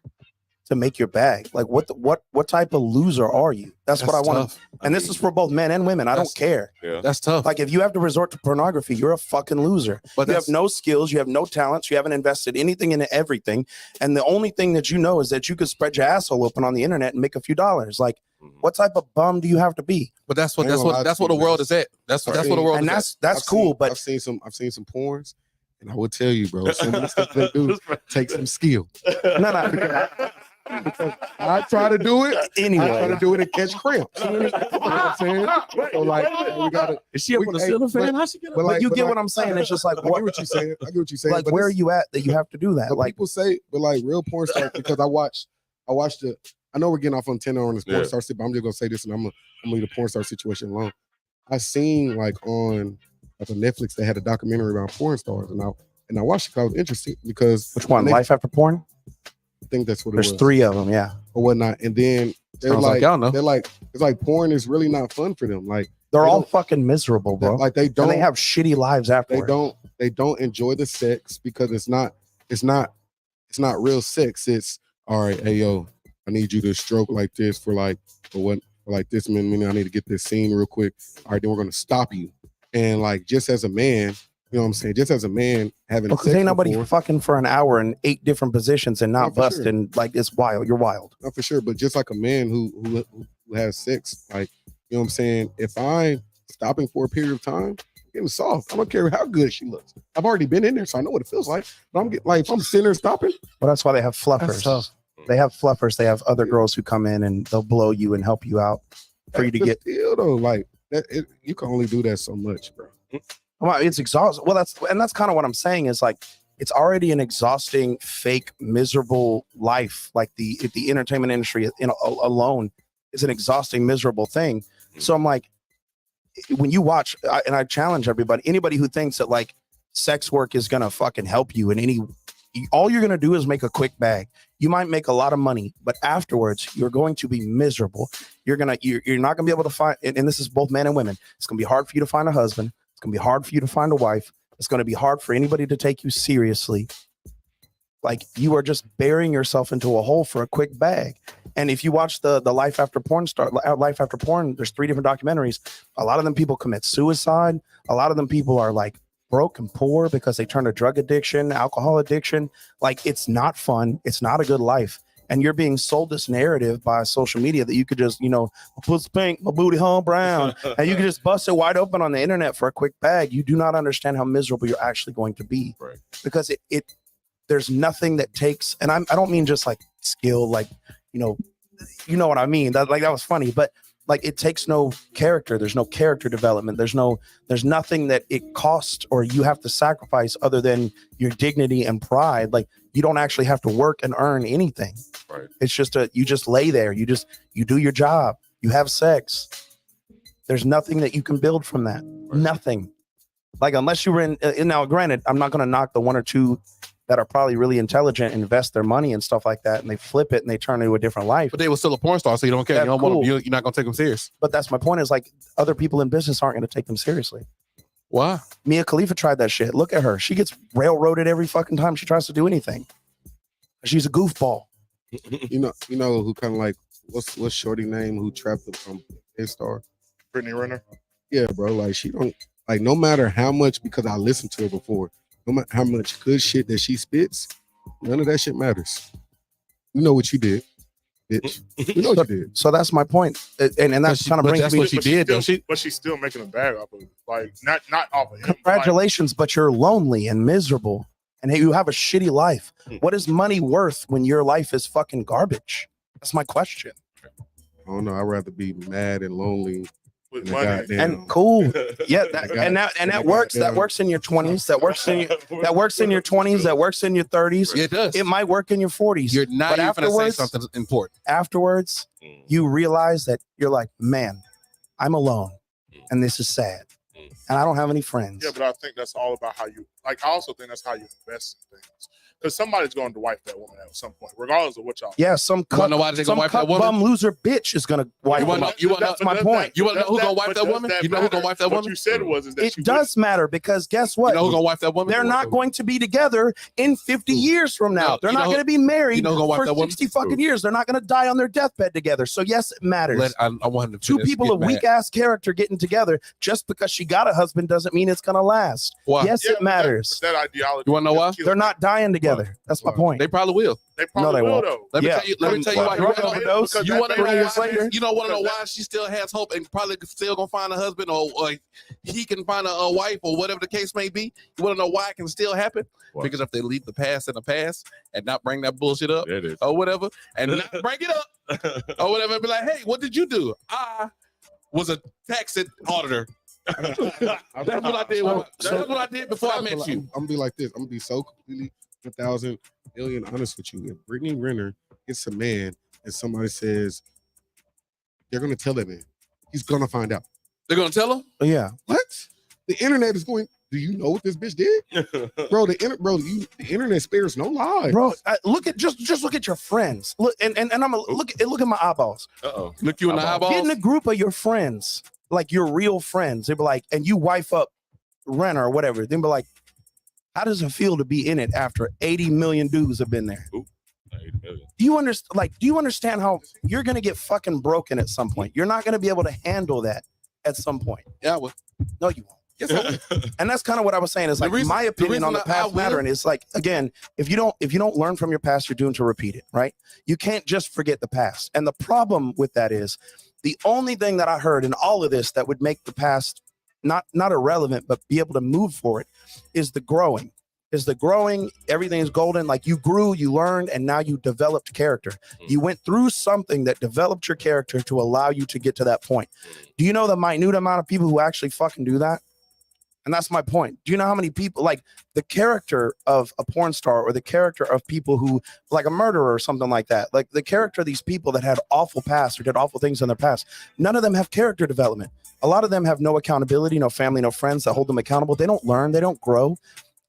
to make your bag? Like what type of loser are you? That's what I want to. And this is for both men and women. I don't care. Yeah. That's tough. Like if you have to resort to pornography, you're a fucking loser. But you have no skills, you have no talents, you haven't invested anything in everything. And the only thing that you know is that you could spread your asshole open on the internet and make a few dollars. Like what type of bum do you have to be? But that's what the world is at. That's what the world and is that's I've cool. seen, But I've seen some porns, and I will tell you, bro, some of the stuff they do takes some skill. no. Because I try to do it Anyway. I try to do it and catch cramps. You know what I'm saying? So like, we gotta. Is she up with a ceiling fan? How she get up? But you get what I'm saying. It's just like I get what you're saying. I get what you're saying. Like but where are it's- you at that you have to do that? But Like people say, but like real porn stars, because I watched the. I know we're getting off on 10 on this porn Yeah. star shit, but I'm just gonna say this, and I'm gonna leave the porn star situation alone. I seen like on Netflix they had a documentary around porn stars, and I watched it because I was interested because which one? they- Life After Porn? I think that's what it There's was. 3 of them. Yeah. Or whatnot, and then they're Sounds like y'all know. they're like it's like porn is really not fun for them. Like They're They all don't- fucking miserable, bro. like they don't And they have shitty lives they afterwards. don't enjoy the sex because it's not real sex. It's all right, hey yo, I need you to stroke like this for like this minute. I need to get this scene real quick. All right, then we're gonna stop you. And like just as a man, you know what I'm saying? Just as a man having Because sex ain't nobody before, fucking for an hour in 8 different positions and No, not for bust sure. and like it's wild. You're wild. not for sure, but just like a man who has sex, like you know what I'm saying? If I'm stopping for a period of time, I'm getting soft. I don't care how good she looks. I've already been in there, so I know what it feels like. But I'm getting like if I'm sitting there stopping, Well, that's why they have fluffers. tough. They have fluffers. They have other girls who come in and they'll blow you and help you out for you to that's get. the deal though. Like that, you can only do that so much, bro. Well, it's exhausting. Well, that's kind of what I'm saying is like it's already an exhausting, fake, miserable life. Like the entertainment industry alone is an exhausting, miserable thing. So I'm like, when you watch, and I challenge anybody who thinks that like sex work is gonna fucking help you in all you're gonna do is make a quick bag. You might make a lot of money, but afterwards you're going to be miserable. You're not gonna be able to find, and this is both men and women. It's gonna be hard for you to find a husband. It's gonna be hard for you to find a wife. It's gonna be hard for anybody to take you seriously. Like you are just burying yourself into a hole for a quick bag. And if you watch the Life After Porn, there's 3 different documentaries. A lot of them people commit suicide. A lot of them people are like broke and poor because they turn to drug addiction, alcohol addiction. Like it's not fun. It's not a good life. And you're being sold this narrative by social media that you could just, my pussy pink, my booty hole brown, and you can just bust it wide open on the internet for a quick bag. You do not understand how miserable you're actually going to be. Right. Because there's nothing that takes, and I don't mean just like skill, like, you know what I mean? That was funny, but like it takes no character. There's no character development. There's nothing that it costs or you have to sacrifice other than your dignity and pride. Like you don't actually have to work and earn anything. Right. It's just you just lay there. You do your job. You have sex. There's nothing that you can build from that. Right. Nothing. Like unless you were in now, granted, I'm not going to knock the 1 or 2 that are probably really intelligent, invest their money and stuff like that, and they flip it and they turn into a different life. But they were still a porn star, so you don't care. That's You don't want cool. them, you're not gonna take them serious. But that's my point is like other people in business aren't going to take them seriously. Why? Mia Khalifa tried that shit. Look at her. She gets railroaded every fucking time she tries to do anything. She's a goofball. You know who kind of like what's Shorty name who trapped the his star? Brittany Renner. Yeah, bro. Like she don't like no matter how much, because I listened to her before. No matter how much good shit that she spits, none of that shit matters. You know what you did, bitch. You know what you did. So that's my point. And that's kind of brings that's me what she did, though. But she's still making a bag off of it. Like not off of him. congratulations, but you're lonely and miserable and you have a shitty life. What is money worth when your life is fucking garbage? That's my question. I don't know. I'd rather be mad and lonely With than a money. goddamn. And cool. Yeah, I got- and I that got works. That them. works in your 20s. That works in your 20s. That works in your 30s. It does. It might work in your 40s. You're not but even going to say afterwards- something important. Afterwards, Mm. you realize that you're like, man, I'm alone, and this is sad, and I don't have any friends. Yeah, but I think that's all about how you like. I also think that's how you invest in things, because somebody's going to wife that woman at some point, regardless of what y'all. Yeah, some You wanna cut, know why they gonna some wife that cut woman? bum loser bitch is gonna wife You wanna them. know- you wanna know- That's my point. You wanna know who gonna wife but that does woman? You know who gonna matter? wife that What woman? you said was is that It does matter because guess what? You know who gonna wife that woman? They're not going to be together in 50 years from now. No, They're you not know- going to be married you know who gonna wife for that woman? 60 fucking years. They're not going to die on their deathbed together. So yes, it matters. I want him to Two finish, people get of mad. weak ass character getting together just because she got a husband doesn't mean it's going to last. Why? Yes, Yeah, it matters. That ideology. You wanna know why? They're not dying together. That's my Why? point. They probably will. They probably they will won't. though. Let me Yeah. tell you. Let me tell you why. Drug overdose. Because You that want to know 3 why? years later? You don't want to know Because why she still has hope and probably still gonna find a husband or he can find a wife or whatever the case may be. You want to know why it can still happen? Why? Because if they leave the past in the past and not bring that bullshit up There it is. or whatever, and not bring it up or whatever, and be like, hey, what did you do? I was a tax auditor. That's what I did. That's what I did before I met you. I'm gonna be like this. I'm gonna be so completely 1,000 million honest with you. If Brittany Renner gets a man and somebody says they're gonna tell that man, he's gonna find out. They're gonna tell him. Yeah. What? The internet is going. Do you know what this bitch did, bro? The internet spares no lies, Bro, look at just look at your friends. Look and I'm a, look at my eyeballs. Uh-oh. Look you in the Eyeballs. eyeballs. Get in a group of your friends, like your real friends. They be like, and you wife up Renner or whatever. Then be like, how does it feel to be in it after 80 million dudes have been there? 80 million. Do you understand? Like, do you understand how you're gonna get fucking broken at some point? You're not gonna be able to handle that at some point. Yeah, well, No, you won't. yes, I will. And that's kind of what I was saying. Is The like reason- my the opinion reason on the that I past will- matter. And it's like, again, if you don't learn from your past, you're doomed to repeat it, right? You can't just forget the past. And the problem with that is the only thing that I heard in all of this that would make the past not irrelevant, but be able to move forward is the growing. Everything is golden. Like you grew, you learned, and now you developed character. You went through something that developed your character to allow you to get to that point. Do you know the minute amount of people who actually fucking do that? And that's my point. Do you know how many people, like the character of a porn star or the character of people who, like a murderer or something like that, like the character of these people that had awful past or did awful things in their past, none of them have character development. A lot of them have no accountability, no family, no friends that hold them accountable. They don't learn, they don't grow.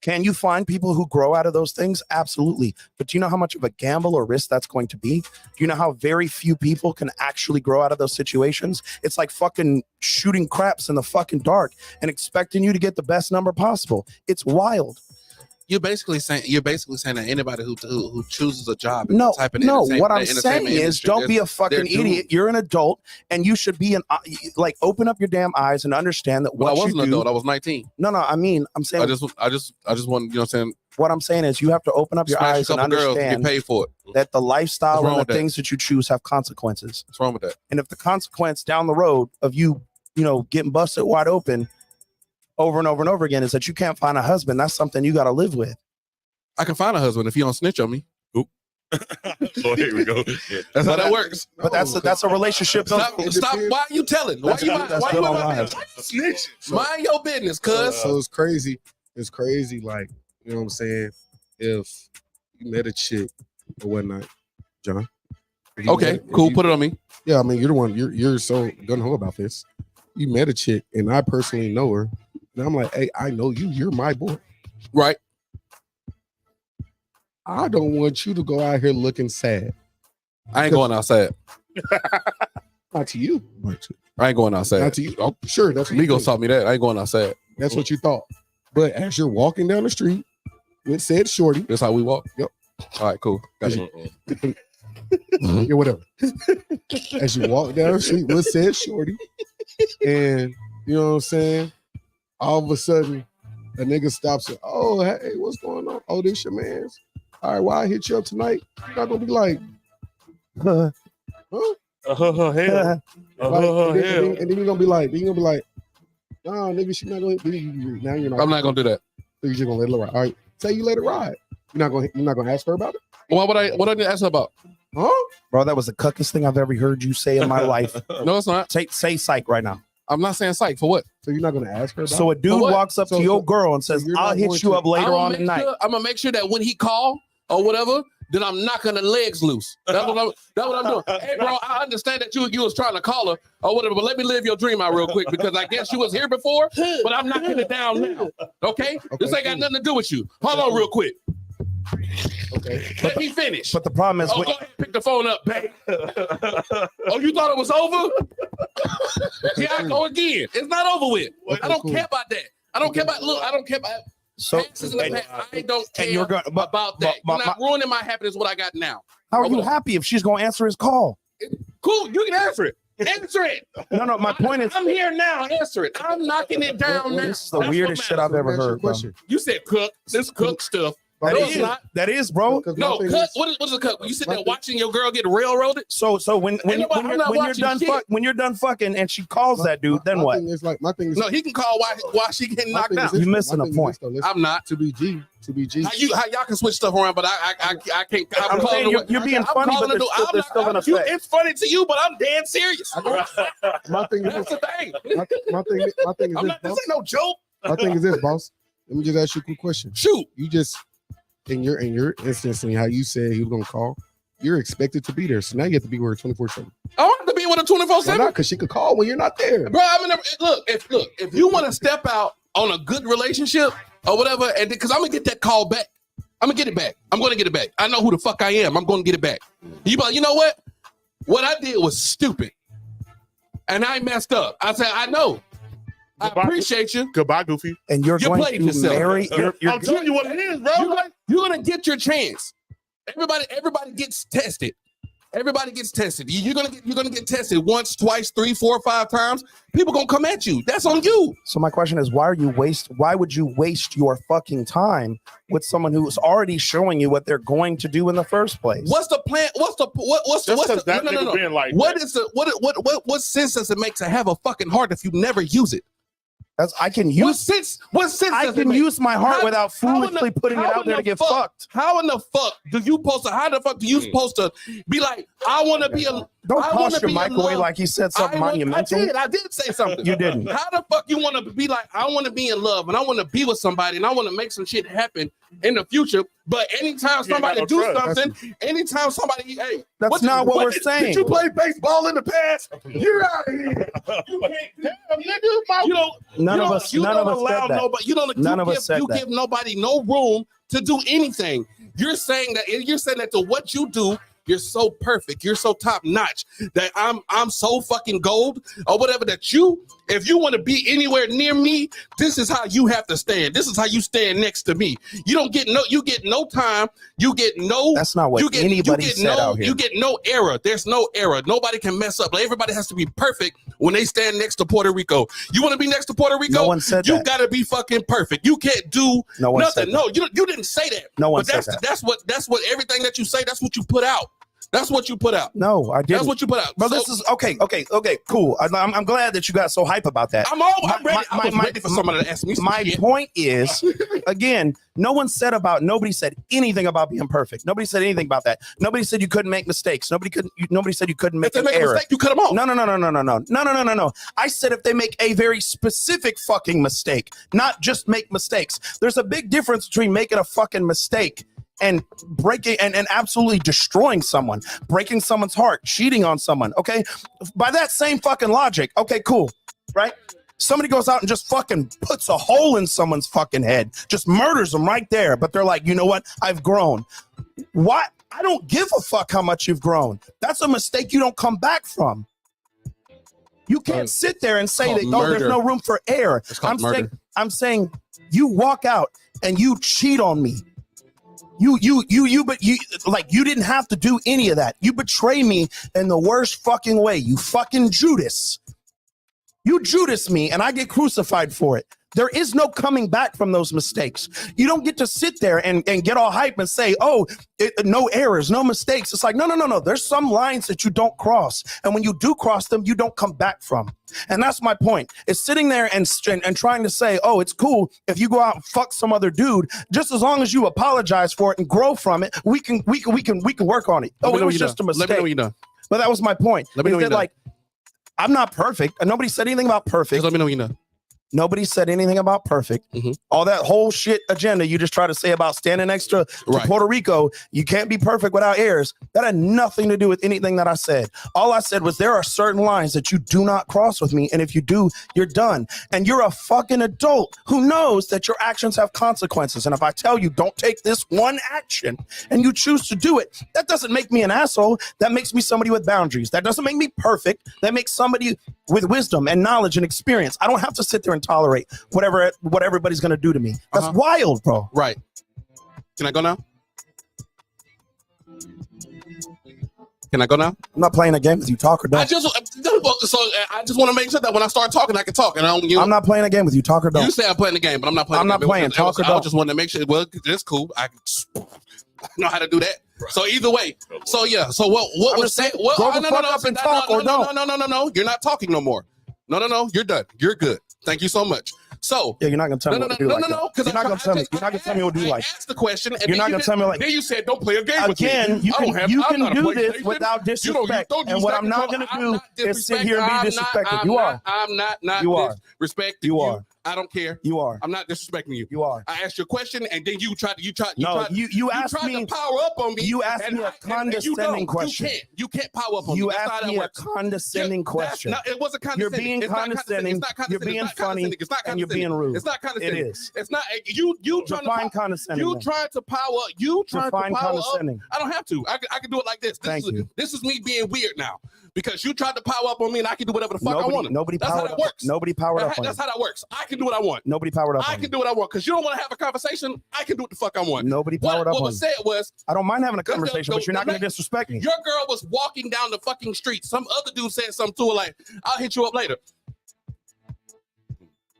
Can you find people who grow out of those things? Absolutely. But do you know how much of a gamble or risk that's going to be? Do you know how very few people can actually grow out of those situations? It's like fucking shooting craps in the fucking dark and expecting you to get the best number possible. It's wild. You're basically saying that anybody who chooses a job in No, the type of no. entertainment- What I'm the saying entertainment is, industry, don't be a fucking they're doomed. idiot. You're an adult, and you should be like open up your damn eyes and understand that Well, I what wasn't you an do. adult. I was 19. No, I'm saying I just want, you know what I'm saying? what I'm saying is you have to open up your Smash a eyes and couple girls and get understand paid for it. that the lifestyle What's wrong and the with that? things that you choose have consequences. What's wrong with that? And if the consequence down the road of you getting busted wide open over and over and over again is that you can't find a husband, that's something you got to live with. I can find a husband if he don't snitch on me. Lord, here we go. Yeah. That's how that works. But that's a relationship. Stop. Why are you telling? Why you That's why good you on about live. that? Mind your business, cuz. So it's crazy. It's crazy. Like, you know what I'm saying? If you met a chick or whatnot, John. if you Okay, met- if cool. you- Put it on me. Yeah, I mean, you're the one. You're so gun ho about this. You met a chick, and I personally know her, and I'm like, hey, I know you. You're my boy. Right. I don't want you to go out here looking sad. I ain't going outside. Not to you, but I ain't going not outside. to you. Oh, sure, that's what you Migos think. taught me that. I ain't going outside. That's what you thought. But as you're walking down the street with said shorty, That's how we walk. Yep. All right, cool. Gotcha. yeah, whatever. As you walk down the street with said shorty, and you know what I'm saying, all of a sudden a nigga stops and, oh, hey, what's going on? Oh, this your man's. All right, well, I hit you up tonight. You're not gonna be like, huh? Hell. Like, and then you're gonna be like, no, nigga, she not gonna. Now you're not. I'm not gonna do that. You're just gonna let it ride. All right, say you let it ride. You're not gonna ask her about it. What I need to ask her about? Huh? Bro, that was the cuckest thing I've ever heard you say in my life. No, it's not. Say psych right now. I'm not saying psych for what. So you're not gonna ask her about So a dude what? walks up So- to your so- girl and says, you're I'll not hit going you to- up later on tonight. I'm gonna make sure that when he call or whatever, then I'm knocking the legs loose. That's what I'm doing. Hey, bro, I understand that you was trying to call her or whatever, but let me live your dream out real quick because I guess you was here before, but I'm knocking it down now. Okay? This ain't got cool. nothing to do with you. Hold on real quick. Okay. Let me finish. But the problem is, Oh, go ahead, pick the phone up, babe. Oh, you thought it was over? Here I go again. It's not over with. Okay, I don't cool. care about that. I don't care about look. I don't care about so passes in the past. I don't care and you're going, but, about that. but- You're not ruining my happiness. What I got now. how are you happy if she's going to answer his call? Cool. You can answer it. Answer it. No, my point is, I'm here now. Answer it. I'm knocking it down now. this is the That's weirdest what shit I've matters. ever Let me ask you a heard. Bro. question. You said cook. This cook stuff. But No, That it's is, not. that is, bro. Because my No, thing cut. is- What is a cut? You sit my there thing- watching your girl get railroaded. So when I'm not watching shit. when you're done fucking and she calls that dude, then my what? Thing is like my thing is No, he can call while she getting my knocked thing is out. this, You though. missing My a thing is point. this, though. Listen, I'm not. to be G. How y'all can switch stuff around, but I can't. I'm calling saying the- you're being I'm funny, calling but the there's dude. still, I'm there's not- still an I'm- effect. It's funny to you, but I'm dead serious. My thing is That's this. the thing. My thing is I'm this, not. This boss. ain't no joke. My thing is this, boss. Let me just ask you a quick question. Shoot. You just in your instance and how you said he was gonna call, you're expected to be there. So now you have to be with her 24/7. I don't have to be with a 24/7. Why not? Because she could call when you're not there. Bro, I mean, if you want to step out on a good relationship or whatever, and because I'm gonna get that call back, I'm gonna get it back. I'm gonna get it back. I know who the fuck I am. I'm gonna get it back. You be like, you know what? What I did was stupid, and I messed up. I said, I know. I appreciate you. Goodbye, Goofy. And you're You going played to yourself. marry. You're I'm telling you what it is, bro. You're gonna get your chance. Everybody gets tested. Everybody gets tested. You're gonna get tested once, twice, 3, 4, 5 times. People gonna come at you. That's on you. So my question is, why would you waste your fucking time with someone who's already showing you what they're going to do in the first place? What's the plan? What's the Just because that nigga being like What that. is the what sense does it make to have a fucking heart if you never use it? I can What use sense I does it can make? use my heart How- without how in foolishly the- putting it how out in there the to get fuck- fucked. How in the fuck do you supposed to? How the fuck do you supposed to be like? I want to be a. Don't I wanna toss your be mic in away love. like he said something monumental. I did say something. You didn't. How the fuck you want to be like? I want to be in love and I want to be with somebody and I want to make some shit happen in the future. But anytime You ain't got somebody no do trust. something, anytime somebody, hey, That's not what we're did saying. you play baseball in the past? You're out of here. You can't, damn, nigga. You don't. None you of don't- us. You None don't of us allow said that. nobody. You don't. None you of give, us said you that. give nobody no room to do anything. You're saying that. You're saying that to what you do. You're so perfect. You're so top notch that I'm so fucking gold or whatever that you, if you want to be anywhere near me, this is how you have to stand. This is how you stand next to me. You don't get you get no time. You get no. That's not what you get, anybody you get said no, out here. You get no error. There's no error. Nobody can mess up. Like, everybody has to be perfect when they stand next to Puerto Rico. You want to be next to Puerto Rico? No one said you that. gotta be fucking perfect. You can't do No one nothing. said No, you didn't say that. No one But said that. that's what everything that you say. That's what you put out. That's what you put out. No, I That's didn't. what you put out. But So, this is okay, cool. I'm glad that you got so hype about that. I'm ready. my- I was my- ready for somebody to ask me some My shit. point is, again, nobody said anything about being perfect. Nobody said anything about that. Nobody said you couldn't make mistakes. Nobody said you couldn't make If they an make a error. mistake, you cut them off. No. I said if they make a very specific fucking mistake, not just make mistakes. There's a big difference between making a fucking mistake and breaking and absolutely destroying someone, breaking someone's heart, cheating on someone. Okay. By that same fucking logic. Okay, cool. Right? Somebody goes out and just fucking puts a hole in someone's fucking head, just murders them right there. But they're like, you know what? I've grown. What? I don't give a fuck how much you've grown. That's a mistake you don't come back from. You can't sit there and say that, called oh, there's murder. no room for error. It's called murder. I'm saying you walk out and you cheat on me. But you didn't have to do any of that. You betray me in the worst fucking way. You fucking Judas. You Judas me and I get crucified for it. There is no coming back from those mistakes. You don't get to sit there and get all hype and say, oh, no errors, no mistakes. It's like, no. There's some lines that you don't cross. And when you do cross them, you don't come back from. And that's my point. It's sitting there and trying to say, oh, it's cool if you go out and fuck some other dude, just as long as you apologize for it and grow from it, we can work on it. Oh, it was just a mistake. Let me know you know. But that was my point. Let me know you know. Like, I'm not perfect. And nobody said anything about perfect. Just let me know you know. Nobody said anything about perfect. Mhm. All that whole shit agenda you just try to say about standing next to Right. Puerto Rico, you can't be perfect without errors. That had nothing to do with anything that I said. All I said was there are certain lines that you do not cross with me. And if you do, you're done. And you're a fucking adult who knows that your actions have consequences. And if I tell you don't take this one action and you choose to do it, that doesn't make me an asshole. That makes me somebody with boundaries. That doesn't make me perfect. That makes somebody with wisdom and knowledge and experience. I don't have to sit there and tolerate what everybody's gonna do to me. That's wild, bro. Right. Can I go now? Can I go now? I'm not playing a game with you. Talk or don't. I just want to make sure that when I start talking, I can talk. And I'm not playing a game with you. Talk or don't. You say I'm playing the game, but I'm not playing. I'm not playing. Talk or I don't. just want to make sure. Well, that's cool. I know how to do that. So either way. So yeah. So what was said? Well, grow the fuck up and talk or don't. No. You're not talking no more. No. You're done. You're good. Thank you so much. So yeah, you're not gonna tell me what to do. No. Because you're not gonna tell me. You're not gonna tell me what to do. Like ask the question. And you're not gonna tell me like. Then you said don't play a game with me. Again, you can do this without disrespect. And what I'm not gonna do is sit here and be disrespectful. You are. I'm not. You are. Disrespecting you. Are. I don't care. You are. I'm not disrespecting you. You are. I asked you a question and then you tried. You asked me to power up on me. You asked me a condescending question. You can't power up on me. You asked me a condescending question. It wasn't condescending. You're being condescending. You're being funny. And you're being rude. It's not condescending. It is. It's not. You trying define condescending. You trying to power. You trying define to power condescending. up. I don't have to. I can do it like this. Thank you. This is me being weird now because you tried to power up on me and I can do whatever the fuck I want. Nobody powered up. Nobody powered up. That's how that works. I can do what I want. Nobody powered up. I can do what I want because you don't want to have a conversation. I can do what the fuck I want. Nobody powered up. What was said was, I don't mind having a conversation, but you're not going to disrespect me. Your girl was walking down the fucking street. Some other dude said something to her like, "I'll hit you up later."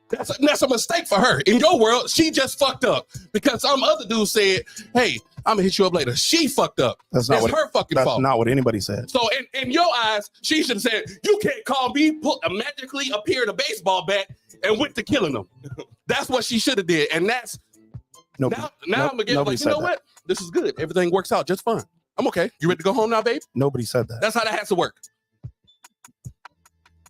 That's a mistake for her. In your world, she just fucked up because some other dude said, "Hey, I'm gonna hit you up later." She fucked up. That's her fucking fault. That's not what anybody said. So in your eyes, she should have said, "You can't call me." Magically appeared a baseball bat and went to killing them. That's what she should have did, and that's now I'm gonna get like, you know what? This is good. Everything works out just fine. I'm okay. You ready to go home now, babe? Nobody said that. That's how that has to work.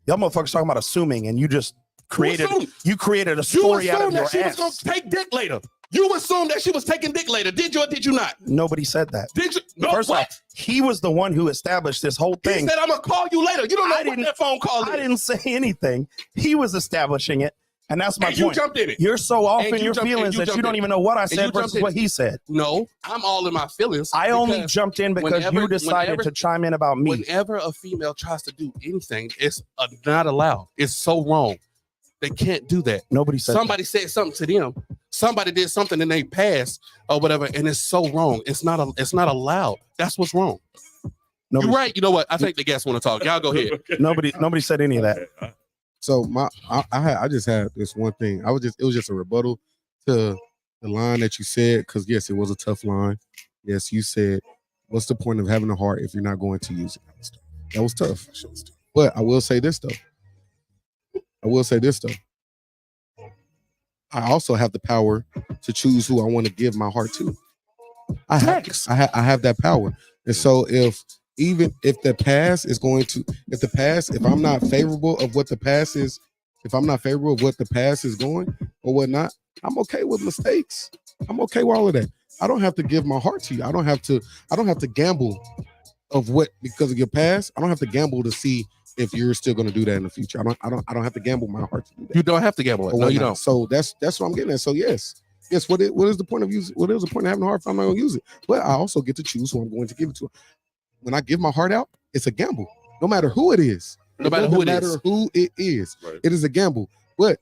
Y'all motherfuckers talking about assuming, and you just created a story out of your ass. She was gonna take dick later. You assumed that she was taking dick later. Did you or did you not? Nobody said that. Did you? No, First off, he was the one who established this whole thing. He said, "I'm gonna call you later." You don't know what that phone call is. I didn't say anything. He was establishing it. And that's my point. You jumped in it. You're so off in your feelings that you don't even know what I said versus what he said. No, I'm all in my feelings. I only jumped in because you decided to chime in about me. Whenever a female tries to do anything, it's not allowed. It's so wrong. They can't do that. Nobody said Somebody said something to them. Somebody did something and they passed or whatever, and it's so wrong. It's not allowed. That's what's wrong. You're right. You know what? I think the guests want to talk. Y'all go ahead. Nobody said any of that. So I just had this one thing. It was just a rebuttal to the line that you said, because yes, it was a tough line. Yes, you said, what's the point of having a heart if you're not going to use it? That was tough. But I will say this though. I also have the power to choose who I want to give my heart to. I have that power. And so if I'm not favorable of what the past is, if I'm not favorable of what the past is going or whatnot, I'm okay with mistakes. I'm okay with all of that. I don't have to give my heart to you. I don't have to gamble of what because of your past. I don't have to gamble to see if you're still going to do that in the future. I don't have to gamble my heart to do that. You don't have to gamble it. No, you don't. So that's what I'm getting at. So yes. What is the point of using? What is the point of having a heart if I'm not going to use it? But I also get to choose who I'm going to give it to. When I give my heart out, it's a gamble. No matter who it is. No matter who it is. Right. It is a gamble. But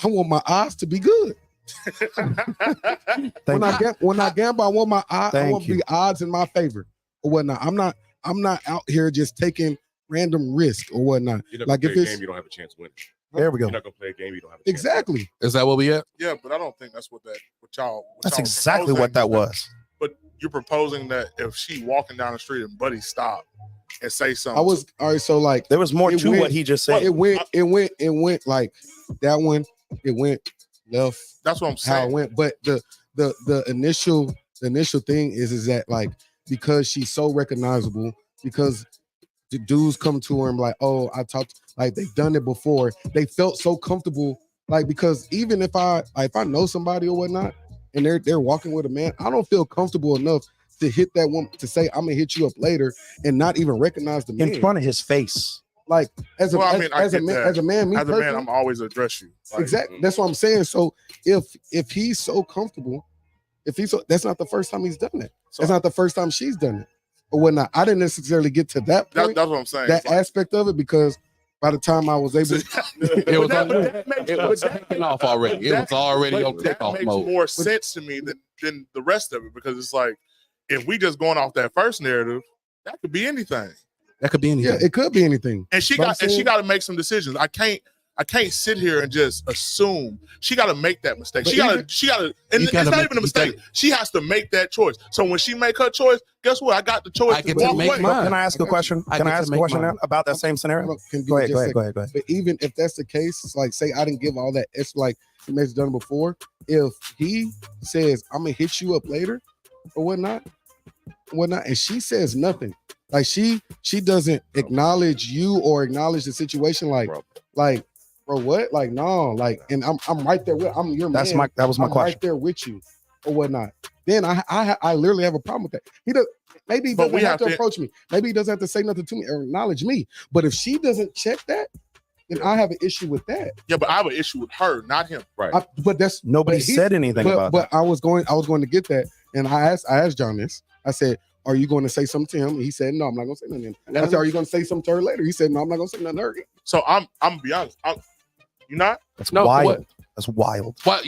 I want my odds to be good. When I gamble, I want my odds. I want the odds in my favor or whatnot. I'm not out here just taking random risk or whatnot. Like if it's game, you don't have a chance winning. There we go. You're not gonna play a game you don't have a chance. Exactly. Is that what we at? Yeah, but I don't think that's what y'all. That's y'all exactly proposing. what that was. But you're proposing that if she walking down the street and Buddy stop and say something, I was all right. So like There was more It to went- what he just said. it went like that one. It went left. that's what I'm How it saying. went, but the initial thing is that like because she's so recognizable, because the dudes come to her and like, oh, I talked like they've done it before. They felt so comfortable, like because even if I know somebody or whatnot, and they're walking with a man, I don't feel comfortable enough to hit that one to say I'm gonna hit you up later and not even recognize the man In front of his face. Like as a Well, I mean, I as a get man, that. as a man, me As a man, personally, I'm always address you. Like, exactly. That's what I'm saying. So if he's so comfortable, that's not the first time he's done it. That's not the first time she's done it or whatnot. I didn't necessarily get to that point, That's what I'm saying. that It's like- aspect of it, because by the time I was able, It was But on- that makes- It was taking off already. It was already but on that kickoff makes mode. more sense to me than the rest of it, because it's like if we just going off that first narrative, that could be anything. That could be anything. yeah, it could be anything. And she But I'm got saying- to make some decisions. I can't sit here and just assume. She got to make that mistake. But She got even- to, and You it's gotta not make- even a you mistake. She has to make that choice. So when she make her choice, guess what? I got the choice I to get to walk make away. mine. Can I ask a question? I Can I get to ask a make question mine. now about that same scenario? Can Go ahead, just go a ahead, go ahead, go ahead. But even if that's the case, it's like say I didn't give all that. It's like he has done before. If he says I'm gonna hit you up later or whatnot, and she says nothing, like she doesn't acknowledge you or acknowledge the situation, like bro, what, like no, like, and I'm right there with I'm your That man. was my I'm question. right there with you or whatnot. Then I literally have a problem with that. He does. Maybe he But doesn't we have have to to- approach me. Maybe he doesn't have to say nothing to me or acknowledge me. But if she doesn't check that, then I have an issue with that. Yeah, but I have an issue with her, not him. But that's Nobody but he- said anything about but that. I was going to get that, and I asked John this. I said, "Are you going to say something to him?" And he said, "No, I'm not going to say nothing." And I said, "Are you going to say something to her later?" He said, "No, I'm not going to say nothing to her." So I'm gonna be honest. You not? That's No, wild. what? That's wild. Why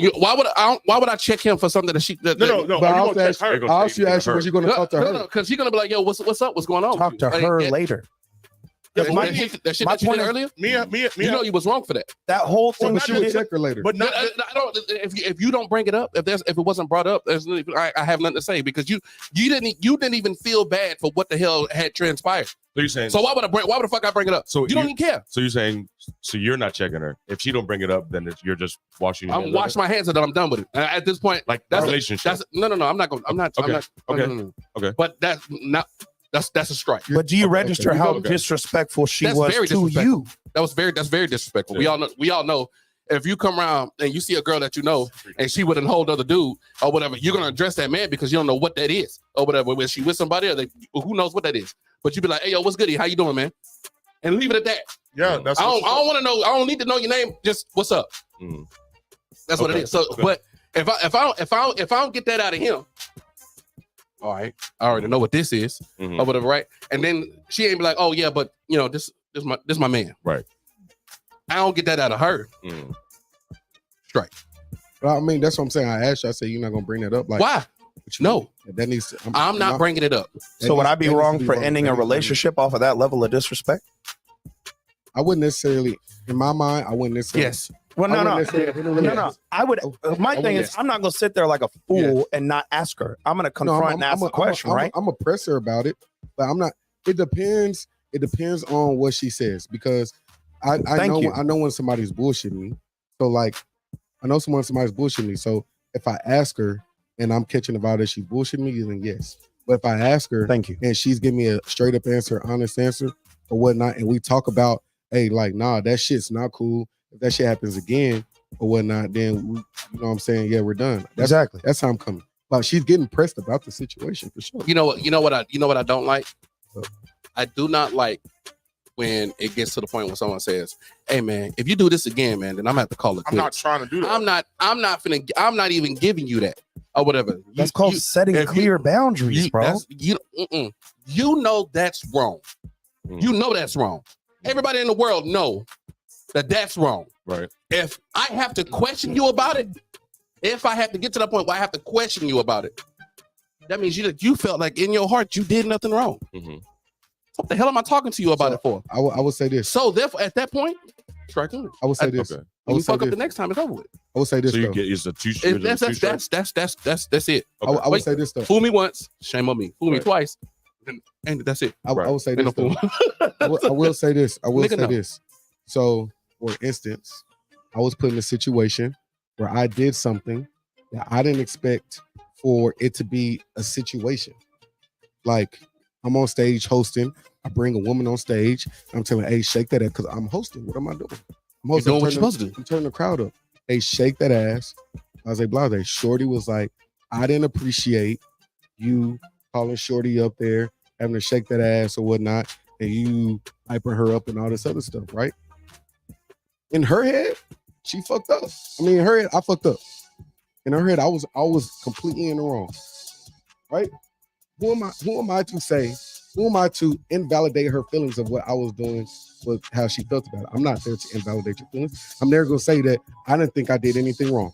would I check him for something that she? That, No. But Are I you also gonna asked, check her? I also asked you, was you going to talk to her? No, because she's gonna be like, "Yo, what's up? What's going on?" Talk with to you? her Like, later. Yeah, My- That shit my that you point did is- earlier. Me. You know you was wrong for that. That whole thing But she you would did. check her later. But not. I don't. If you don't bring it up, if it wasn't brought up, I have nothing to say because you didn't even feel bad for what the hell had transpired. So you're saying So why the fuck I bring it up? So you don't you- even care. So you're saying so you're not checking her. If she don't bring it up, then you're just washing your I'm hands of washing it? my hands and I'm done with it. At this point, Like that's a a- relationship. that's no. I'm not going. I'm not. Okay. Okay. No. Okay. But that's not. That's a strike. But do you Okay, register okay. how Okay. disrespectful she That's was very to disrespectful. you? That's very disrespectful. Yeah. We all know if you come around and you see a girl that you know and she with a whole other dude or whatever, you're gonna address that man because you don't know what that is or whatever. Whether she with somebody or who knows what that is. But you be like, "Hey, yo, what's good? How you doing, man?" And leave it at that. Yeah, that's. I don't want to know. I don't need to know your name. Just what's up. Mhm. That's what it Okay, is. So, okay. but if I don't get that out of him, all right, I already know what this is Mhm. or whatever, right? And then she ain't be like, "Oh yeah, but you know this my man." Right. I don't get that out of her. Mhm. Strike. But I mean, that's what I'm saying. I asked you. I said, "You're not going to bring that up." Like, Why? what you No. mean? That needs. I'm not bringing it up. that So would needs- I be that needs to wrong for wrong. ending That a needs to be wrong. relationship off of that level of disrespect? I wouldn't necessarily, in my mind, I wouldn't necessarily. Yes. Well, I no. wouldn't necessarily hit a No, relationship. I would. My I thing wouldn't. is, I'm not gonna sit there like a fool and not ask her. I'm gonna confront and ask the question, right? I'm a presser about it, but I'm not. It depends. It depends on what she says because I Thank know you. I know when somebody's bullshitting me. So like, I know somebody's bullshitting me. So if I ask her and I'm catching about that she's bullshitting me, then yes. But if I ask her Thank you. and she's giving me a straight up answer, honest answer, or whatnot, and we talk about, hey, like, nah, that shit's not cool. If that shit happens again or whatnot, then we, you know what I'm saying? Yeah, we're done. Exactly. That's how I'm coming. But she's getting pressed about the situation for sure. You know what I don't like? I do not like when it gets to the point when someone says, "Hey man, if you do this again, man, then I'm gonna have to call it I'm not quits." trying to do that. I'm not even giving you that or whatever. That's called setting if clear boundaries, bro. You know that's wrong. Mm. You know that's wrong. Everybody in the world know that that's wrong. Right. If I have to question you about it, if I have to get to the point where I have to question you about it, that means you felt like in your heart you did nothing wrong. Mhm. What the hell am I talking to you about it for? I would say this. So therefore, at that point, Strike one. I would say I- this. Okay. I When you would say fuck up this. the next time, it's over with. I would say this So you though. get it's a two. That's it. I would Wait. say this though. Fool me once, shame on me. Fool me Right. twice, and that's it. I would say Ain't no this though. fool. I will say this. I will Nigga, say no. this. So, for instance, I was put in a situation where I did something that I didn't expect for it to be a situation. Like, I'm on stage hosting. I bring a woman on stage. I'm telling, hey, shake that ass, because I'm hosting. What am I doing? I'm You're hosting. doing what you're I'm supposed to do. I'm turning the crowd up. Hey, shake that ass. I was like, blase. Shorty was like, I didn't appreciate you calling Shorty up there, having to shake that ass or whatnot, and you hyping her up and all this other stuff, right? In her head, she fucked up. I mean, in her head, I fucked up. In her head, I was completely in the wrong. Right? Who am I to say? Who am I to invalidate her feelings of what I was doing with how she felt about it? I'm not there to invalidate your feelings. I'm never gonna say that I didn't think I did anything wrong.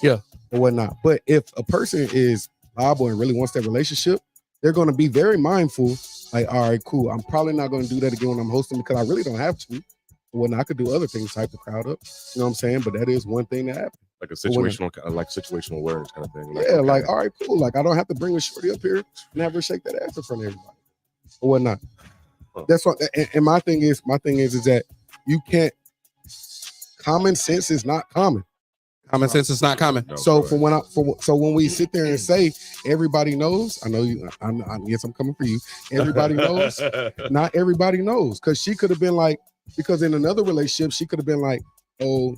Yeah. Or whatnot. But if a person is liable and really wants that relationship, they're gonna be very mindful. Like, all right, cool. I'm probably not gonna do that again when I'm hosting because I really don't have to. When I could do other things, type the crowd up. You know what I'm saying? But that is one thing that happened. Like a situational awareness kind of thing. Yeah, like, all right, cool. Like, I don't have to bring a shorty up here and have her shake that ass in front of everybody or whatnot. Huh. That's what. And my thing is that you can't. Common sense is not common. Common sense is not common. No, So go so when we sit there and say everybody knows, I know you. Yes, I'm coming for you. Everybody knows. ahead. Not everybody knows, because she could have been like, because in another relationship she could have been like, oh,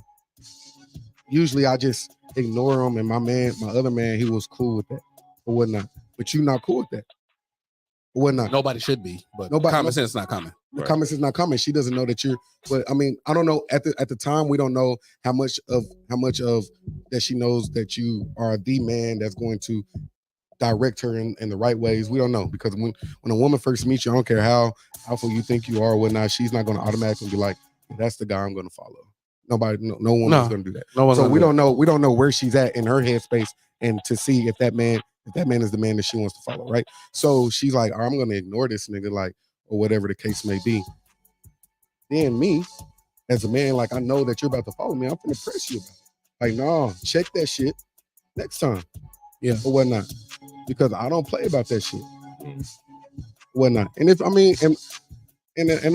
usually I just ignore him, and my other man, he was cool with that or whatnot. But you not cool with that or whatnot. Nobody should be, but Nobody- common sense is not common. The Right. comments is not coming. She doesn't know that you're. But I mean, I don't know. At the time, we don't know how much of that she knows that you are the man that's going to direct her in the right ways. We don't know, because when a woman first meets you, I don't care how alpha you think you are or whatnot, she's not going to automatically be like, that's the guy I'm going to follow. Nobody, no woman's No. going to do that. No one's So gonna we do don't know. We don't know where she's at in her headspace, and to see if that man is the man that she wants to follow, right? So she's like, I'm going to ignore this nigga, like, or whatever the case may be. Then me, as a man, like, I know that you're about to follow me. I'm gonna press you about it. Like, no, check that shit next time. Yeah. Or whatnot. Because I don't play about that shit. Whatnot. And if I mean, and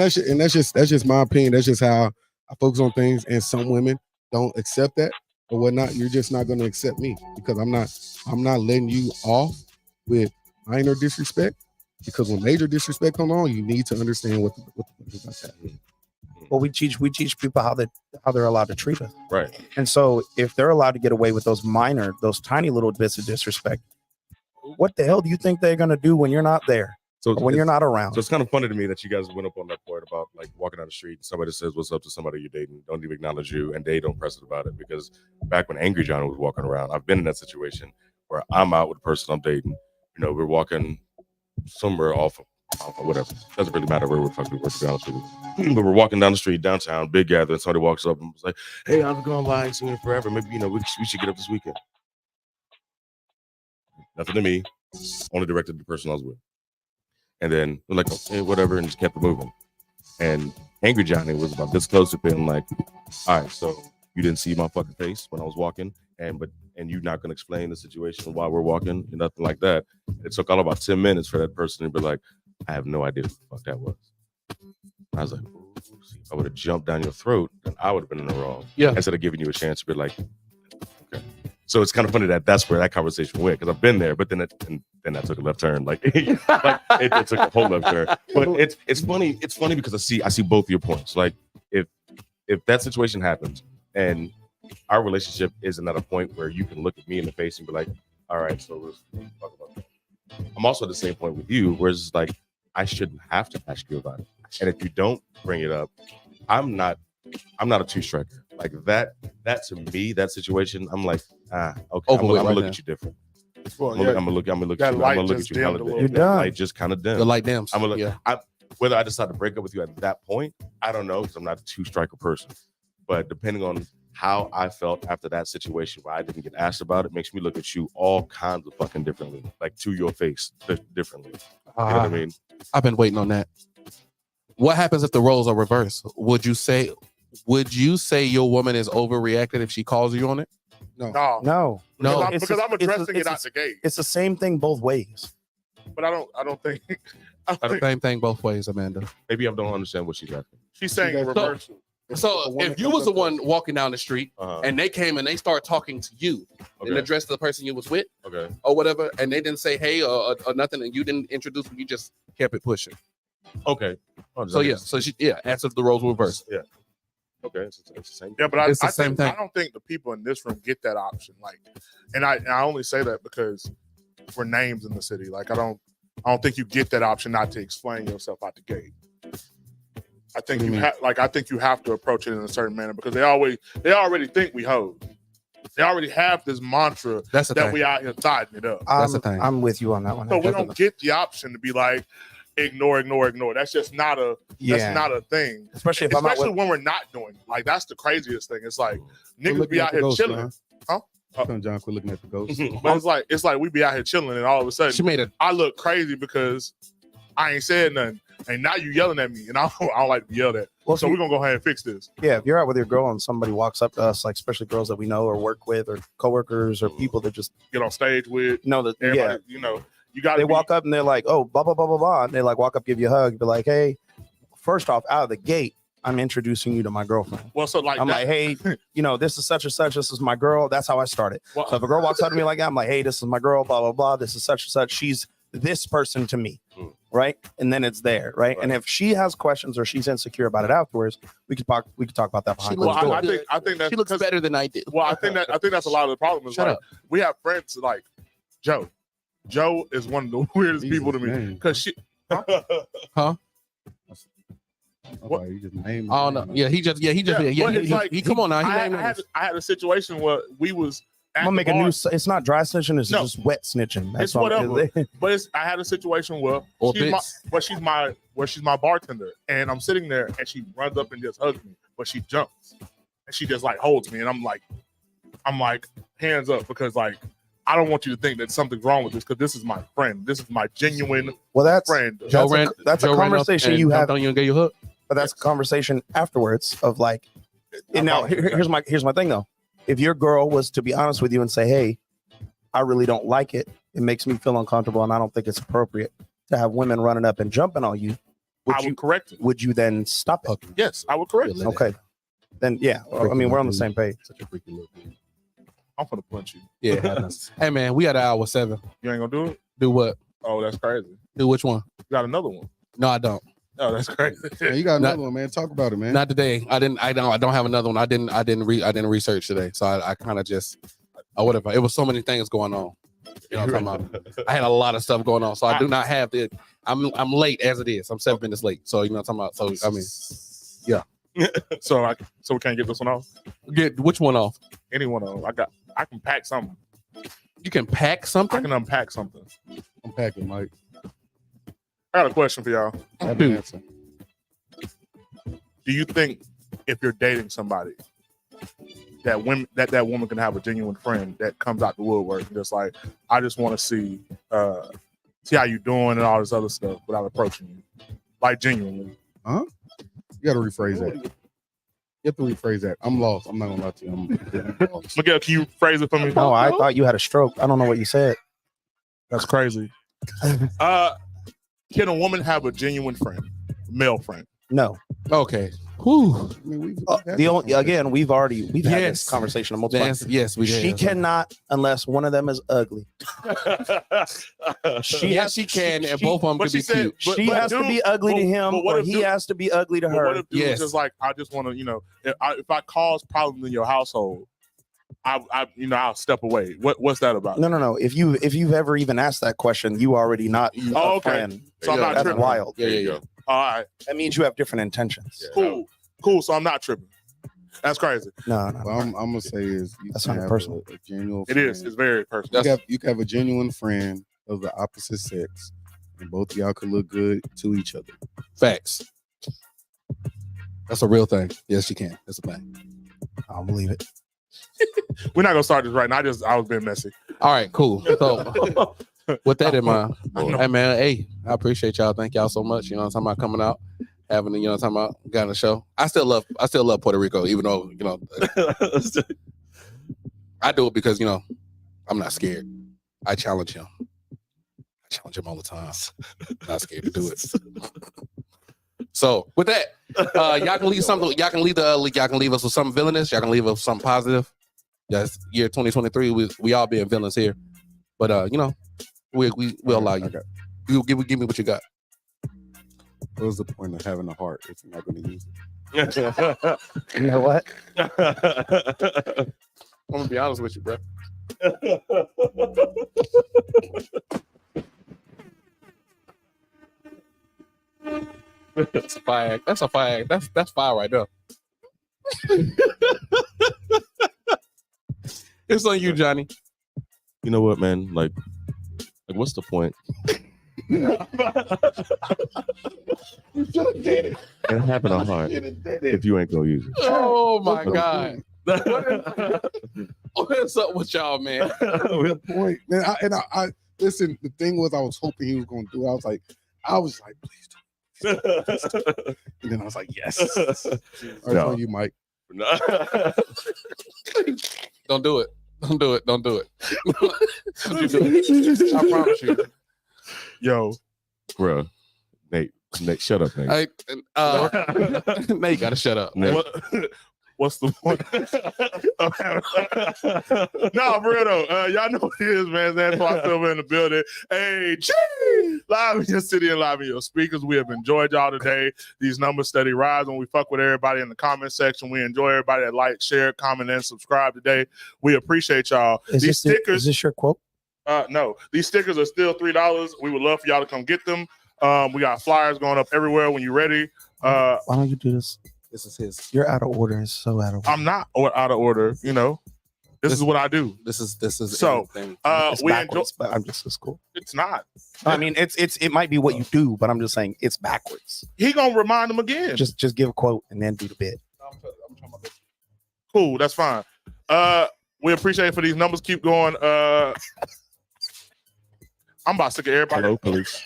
that's just my opinion. That's just how I focus on things. And some women don't accept that or whatnot. You're just not gonna accept me, because I'm not letting you off with minor disrespect. Because when major disrespect comes on, you need to understand what the is about that. Well, we teach people how they're allowed to treat us. Right. And so if they're allowed to get away with those tiny little bits of disrespect, what the hell do you think they're gonna do when you're not there? So Or when you're not around? So it's kind of funny to me that you guys went up on that point about like walking down the street and somebody says what's up to somebody you're dating, don't even acknowledge you, and they don't press it about it. Because back when Angry Johnny was walking around, I've been in that situation where I'm out with the person I'm dating. You know, we're walking somewhere off of whatever. Doesn't really matter where we're fucking working, to be honest with you. But we're walking down the street downtown, big gathering. Somebody walks up and was like, "Hey, I've been going by and seen it forever. Maybe we should get up this weekend." Nothing to me. Only directed to the person I was with. And then we're like, okay, whatever, and just kept it moving. And Angry Johnny was about this close to being like, all right, so you didn't see my fucking face when I was walking, and you're not gonna explain the situation while we're walking and nothing like that. It took all about 10 minutes for that person to be like, I have no idea who the fuck that was. I was like, ooh, see, if I would have jumped down your throat, then I would have been in the wrong. Yeah. Instead of giving you a chance to be like, okay. So it's kind of funny that that's where that conversation went, because I've been there, but then I took a left turn. Like, it took a whole left turn. But it's funny. It's funny because I see both of your points. Like, if that situation happens and our relationship isn't at a point where you can look at me in the face and be like, all right, so let's talk about that. I'm also at the same point with you, where it's like, I shouldn't have to ask you about it. And if you don't bring it up, I'm not a two-striker. Like that to me, that situation, I'm like, okay, I'm gonna look at you different. Well, I'm gonna look at you. that I'm light gonna look just at you. dimmed a Hella little dim. bit. That light just kind of dim. The light dims. I'm gonna look. Yeah. Whether I decide to break up with you at that point, I don't know, because I'm not a two-striker person. But depending on how I felt after that situation where I didn't get asked about it, makes me look at you all kinds of fucking differently, like to your face differently. You know what I mean? I've been waiting on that. What happens if the roles are reversed? Would you say, Would you say your woman is overreacted if she calls you on it? No, No, No. because I'm addressing it it's out the gate. it's the same thing both ways. But I don't think. I don't think Same thing both ways, Amanda. Maybe I don't understand what she's asking. she's saying So- reversal. So if you was the one walking down the street Uh-huh. and they came and they start talking to you and Okay. addressed the person you was with Okay. or whatever, and they didn't say hey or nothing, and you didn't introduce them, you just kept it pushing. Okay. Oh, So yeah, so she as if the roles were reversed. Yeah. Okay. It's the same. Yeah, but It's the same thing. I don't think the people in this room get that option. Like, and I only say that because we're names in the city. Like, I don't think you get that option not to explain yourself out the gate. I think you have, I think you have to approach it in a certain manner because they already think we hoes. They already have this mantra That's the that thing. we out here tidying it up. That's the thing. I'm with you on that one. So we don't get the option to be like ignore. That's just not a that's not a thing. Especially if I'm not Especially with, when we're not doing it. Like that's the craziest thing. It's like Quit niggas looking be at out the here ghost, chilling. man. Huh? Come, John, quit looking at the ghost. But it's like we be out here chilling and all of a sudden She made it. I look crazy because I ain't said nothing. And now you yelling at me and I don't like to be yelled at. well, So we're gonna go ahead and fix this. yeah, if you're out with your girl and somebody walks up to us, like especially girls that we know or work with or coworkers or people that just Get on stage with know that everybody, you know, you gotta they be, walk up and they're like, oh, blah blah blah blah blah. And they like walk up, give you a hug, be like, hey, first off, out of the gate, I'm introducing you to my girlfriend. well, so like I'm that, like, hey, you know, this is such and such. This is my girl. That's how I started. well, So if a girl walks up to me like that, I'm like, hey, this is my girl. Blah blah blah. This is such and such. She's this person to me, Mm. right? And then it's there, right? And if she has questions or she's insecure about it afterwards, we could talk about that behind well, closed doors. I think that's She looks because- better than I did. Well, I think that's a lot of the problem. Is Shut like up. we have friends like Joe. Joe is one of the weirdest people to me Jesus, man. because she. Okay, you just named Oh no, yeah, he just but it's like, he come on now, he I named had, names. I had a situation where we was. At I'm gonna the make a bar, new. It's not dry snitching. It's No. just wet snitching. That's It's all it whatever. is. But I had a situation where Or she's my bartender, and I'm sitting there, and she runs up and just hugs me, but she jumps, and she just like holds me, and I'm like hands up because like I don't want you to think that something's wrong with this because this is my friend, this is my genuine Well, that's friend. Joe that's a Joe ran up conversation and you have, jumped on you and gave you a hug. but that's a conversation afterwards of like. And now here's my thing though. If your girl was to be honest with you and say, "Hey, I really don't like it. It makes me feel uncomfortable, and I don't think it's appropriate to have women running up and jumping on you," I would correct it. would you then stop it? Yes, I would correct it. Okay, then yeah. I mean, we're on the same page. Such a freaky little thing. I'm gonna punch you. Yeah, it happens. Hey man, we at hour 7. You ain't gonna do it? Do what? Oh, that's crazy. Do which one? You got another one. No, I don't. Oh, that's crazy. Yeah, you got Not- another one, man. Talk about it, man. Not today. I don't have another one. I didn't research today. So I kind of just whatever. It was so many things going on. You know what I'm talking about? I had a lot of stuff going on. So I do not have it. I'm late as it is. I'm 7 minutes late. So you know what I'm talking about. So I mean, so we can't get this one off. get which one off? Any one of them. I can pack something. You can pack I something? can unpack something. I'm packing, Mike. I got a question for y'all. I have Dude. an answer. Do you think if you're dating somebody that woman can have a genuine friend that comes out the woodwork and just like, I just want to see how you doing and all this other stuff without approaching you, like genuinely? You got to rephrase that. You have to rephrase that. I'm lost. I'm not gonna lie to you. I'm lost. Miguel, can you phrase it for me? No, I thought you had a stroke. I don't know what you said. That's crazy. Can a woman have a genuine friend, male friend? No. Okay. Whew. I mean, we've had The this only again, we've had Yes. this conversation multiple times. Yes, we did. She cannot unless one of them is ugly. Yes, she can, and both of them but could she be said- cute. but- She but has to dude- be ugly to but- him, but what or if he dude- has to be ugly to But what her. if dude Yes. was just like, I just want to, if I cause problems in your household, I'll step away. What's that about? No. If you've ever even asked that question, you already not a Oh, okay. friend. So I'm Yeah, not That's tripping. wild. Yeah, yeah, yeah. All right, That means you have different intentions. cool. So I'm not tripping. That's crazy. No. What I'm gonna say is you That's can not have personal. a genuine It friend. is. It's very personal. You can have a genuine friend of the opposite sex, and both of y'all could look good to each other. Facts. That's a real thing. Yes, you can. That's a thing. I don't believe it. We're not gonna start this right now. I was being messy. All right, cool. So with that in mind, I know. hey man, hey, I appreciate y'all. Thank y'all so much. You know what I'm talking about coming out. having you know what I'm talking about, got on the show. I still love Puerto Rico, even though I do it because I'm not scared. I challenge him. I challenge him all the time. Not scared to do it. So with that, y'all can leave something. Y'all can leave us with something villainous. Y'all can leave us with something positive. Yes, year 2023. We all being villains here, but we'll allow you. You give me what you got. What was the point of having a heart if you're not going to use it? You know what? I'm gonna be honest with you, bro. That's a fire. That's a fire. That's fire right there. It's on you, Johnny. You know what, man? Like what's the point? And having a heart if you ain't gonna use it. Oh my God. What's up with y'all, man? Good point, man. I listen. The thing was, I was hoping he was going to do it. I was like, please do. And then I was like, yes. All right, on you, Mike. Don't do it. Don't do it. Don't do it. Don't you do it. I promise you. Yo, Bro, Nate, shut up, Nate. Nate, you gotta shut up. Nate. What's the point? No, for real though. Y'all know what it is, man. That's why I'm still in the building. Hey, live in your city and live in your speakers. We have enjoyed y'all today. These numbers steady rising. We fuck with everybody in the comment section. We enjoy everybody that like, share, comment, and subscribe today. We appreciate y'all. These stickers. Is this your quote? No, these stickers are still $3. We would love for y'all to come get them. We got flyers going up everywhere when you're ready. Why don't you do this? This is his. You're out of order. It's so out of order. I'm not out of order. This is what I do. This is So It's we enjoy. backwards, but I'm just as cool. It's not. I mean, it might be what you do, but I'm just saying it's backwards. He gonna remind them again. Just give a quote and then do the bit. Cool. That's fine. We appreciate it for these numbers. Keep going. I'm about sick of everybody. Hello, police.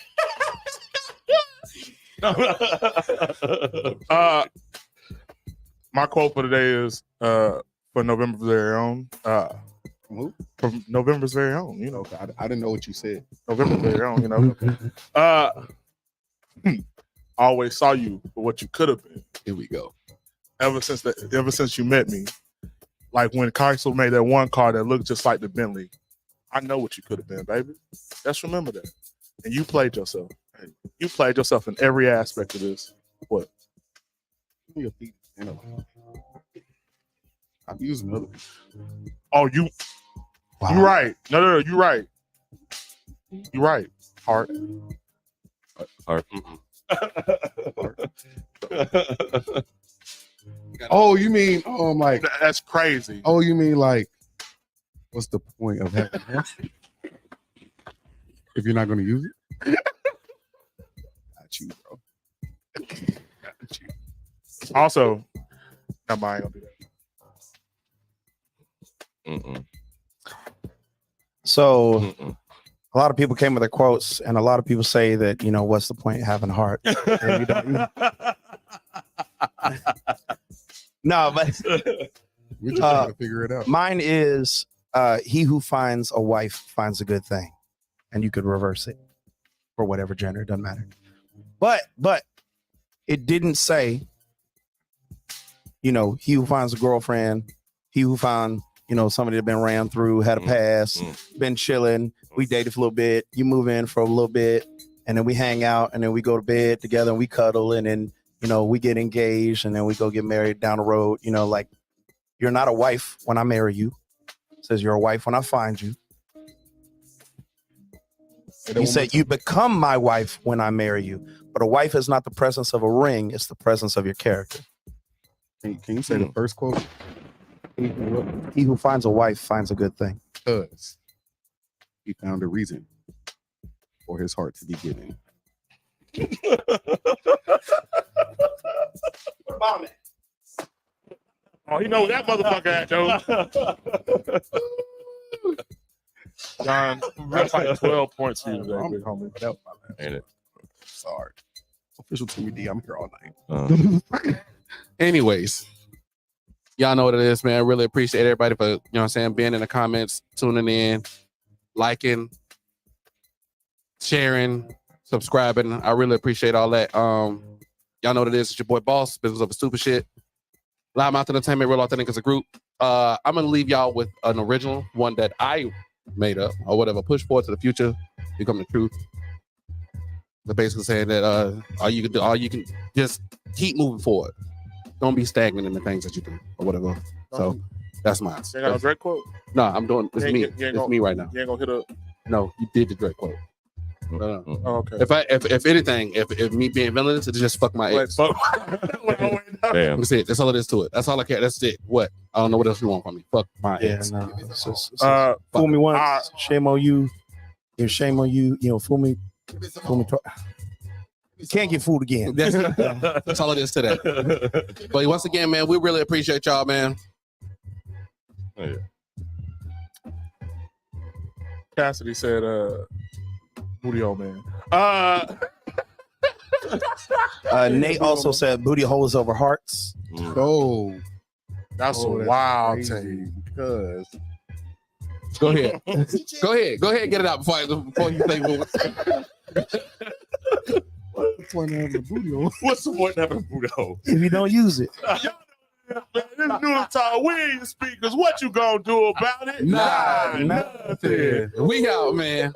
My quote for today is for November's very own. From November's very own. I didn't know what you said. November's very own. Always saw you for what you could have been. Here we go. Ever since you met me, like when Chrysler made that one car that looked just like the Bentley, I know what you could have been, baby. Just remember that. And you played yourself. You played yourself in every aspect of this. What? Your feet. I'm using another. Oh, you. Wow. You right. No, you right. You right. Heart. Heart. Oh, you mean? Oh, I'm like. That's crazy. Oh, you mean like? What's the point of having it if you're not going to use it? Got you, bro. Got you. Also, no, I ain't gonna do that. Mm-mm. So Mm-mm. a lot of people came with their quotes, and a lot of people say that what's the point of having a heart? And you don't No, but We're just trying to figure it out. mine is he who finds a wife finds a good thing, and you could reverse it for whatever gender, it doesn't matter. But it didn't say, he who finds a girlfriend, he who found, somebody that been ran through, had a past, been chilling, we dated for a little bit, you move in for a little bit, and then we hang out, and then we go to bed together, and we cuddle, and then, we get engaged, and then we go get married down the road. Like, you're not a wife when I marry you. It says you're a wife when I find you. He said you become my wife when I marry you. But a wife is not the presence of a ring, it's the presence of your character. Can you say the first quote? He who finds a wife finds a good thing. Because he found a reason for his heart to be given. Oh, you know what that motherfucker at, though. John, that's like 12 points for you today, big homie. Ain't it? Sorry. Official Timmy D. I'm here all night. Anyways, y'all know what it is, man. I really appreciate everybody for, you know what I'm saying, being in the comments, tuning in, liking, sharing, subscribing. I really appreciate all that. Y'all know what it is. It's your boy Boss, Business Over Stupid Shit. Loudmouth Entertainment, Real Authentic as a group. I'm gonna leave y'all with an original one that I made up or whatever. Push forward to the future, become the truth. They're basically saying that all you can just keep moving forward. Don't be stagnant in the things that you do or whatever. So that's mine. You ain't got no Drake quote? No, I'm doing it's me. It's me right now. You ain't gonna hit up. No, you did the Drake quote. No. Oh, okay. If anything, if me being villainous, it just fuck my ex. Damn. That's it. That's all it is to it. That's all I care. That's it. What? I don't know what else you want from me. Fuck my Yeah, ex. no. It's just, Fool me once, shame on you. Shame on you. You know, fool me. You can't get fooled again. That's all it is to that. But once again, man, we really appreciate y'all, man. Oh, yeah. Cassidy said, booty hole man. Nate also said booty holes over hearts. Oh, That's a that's wild crazy. take. Because Go ahead. Go ahead. Get it out before you say what's one having a booty hole? What's the point of having a booty hole? If you don't use it. This new talk, we in your speakers. What you gonna do about it? Nah, nothing. We out, man.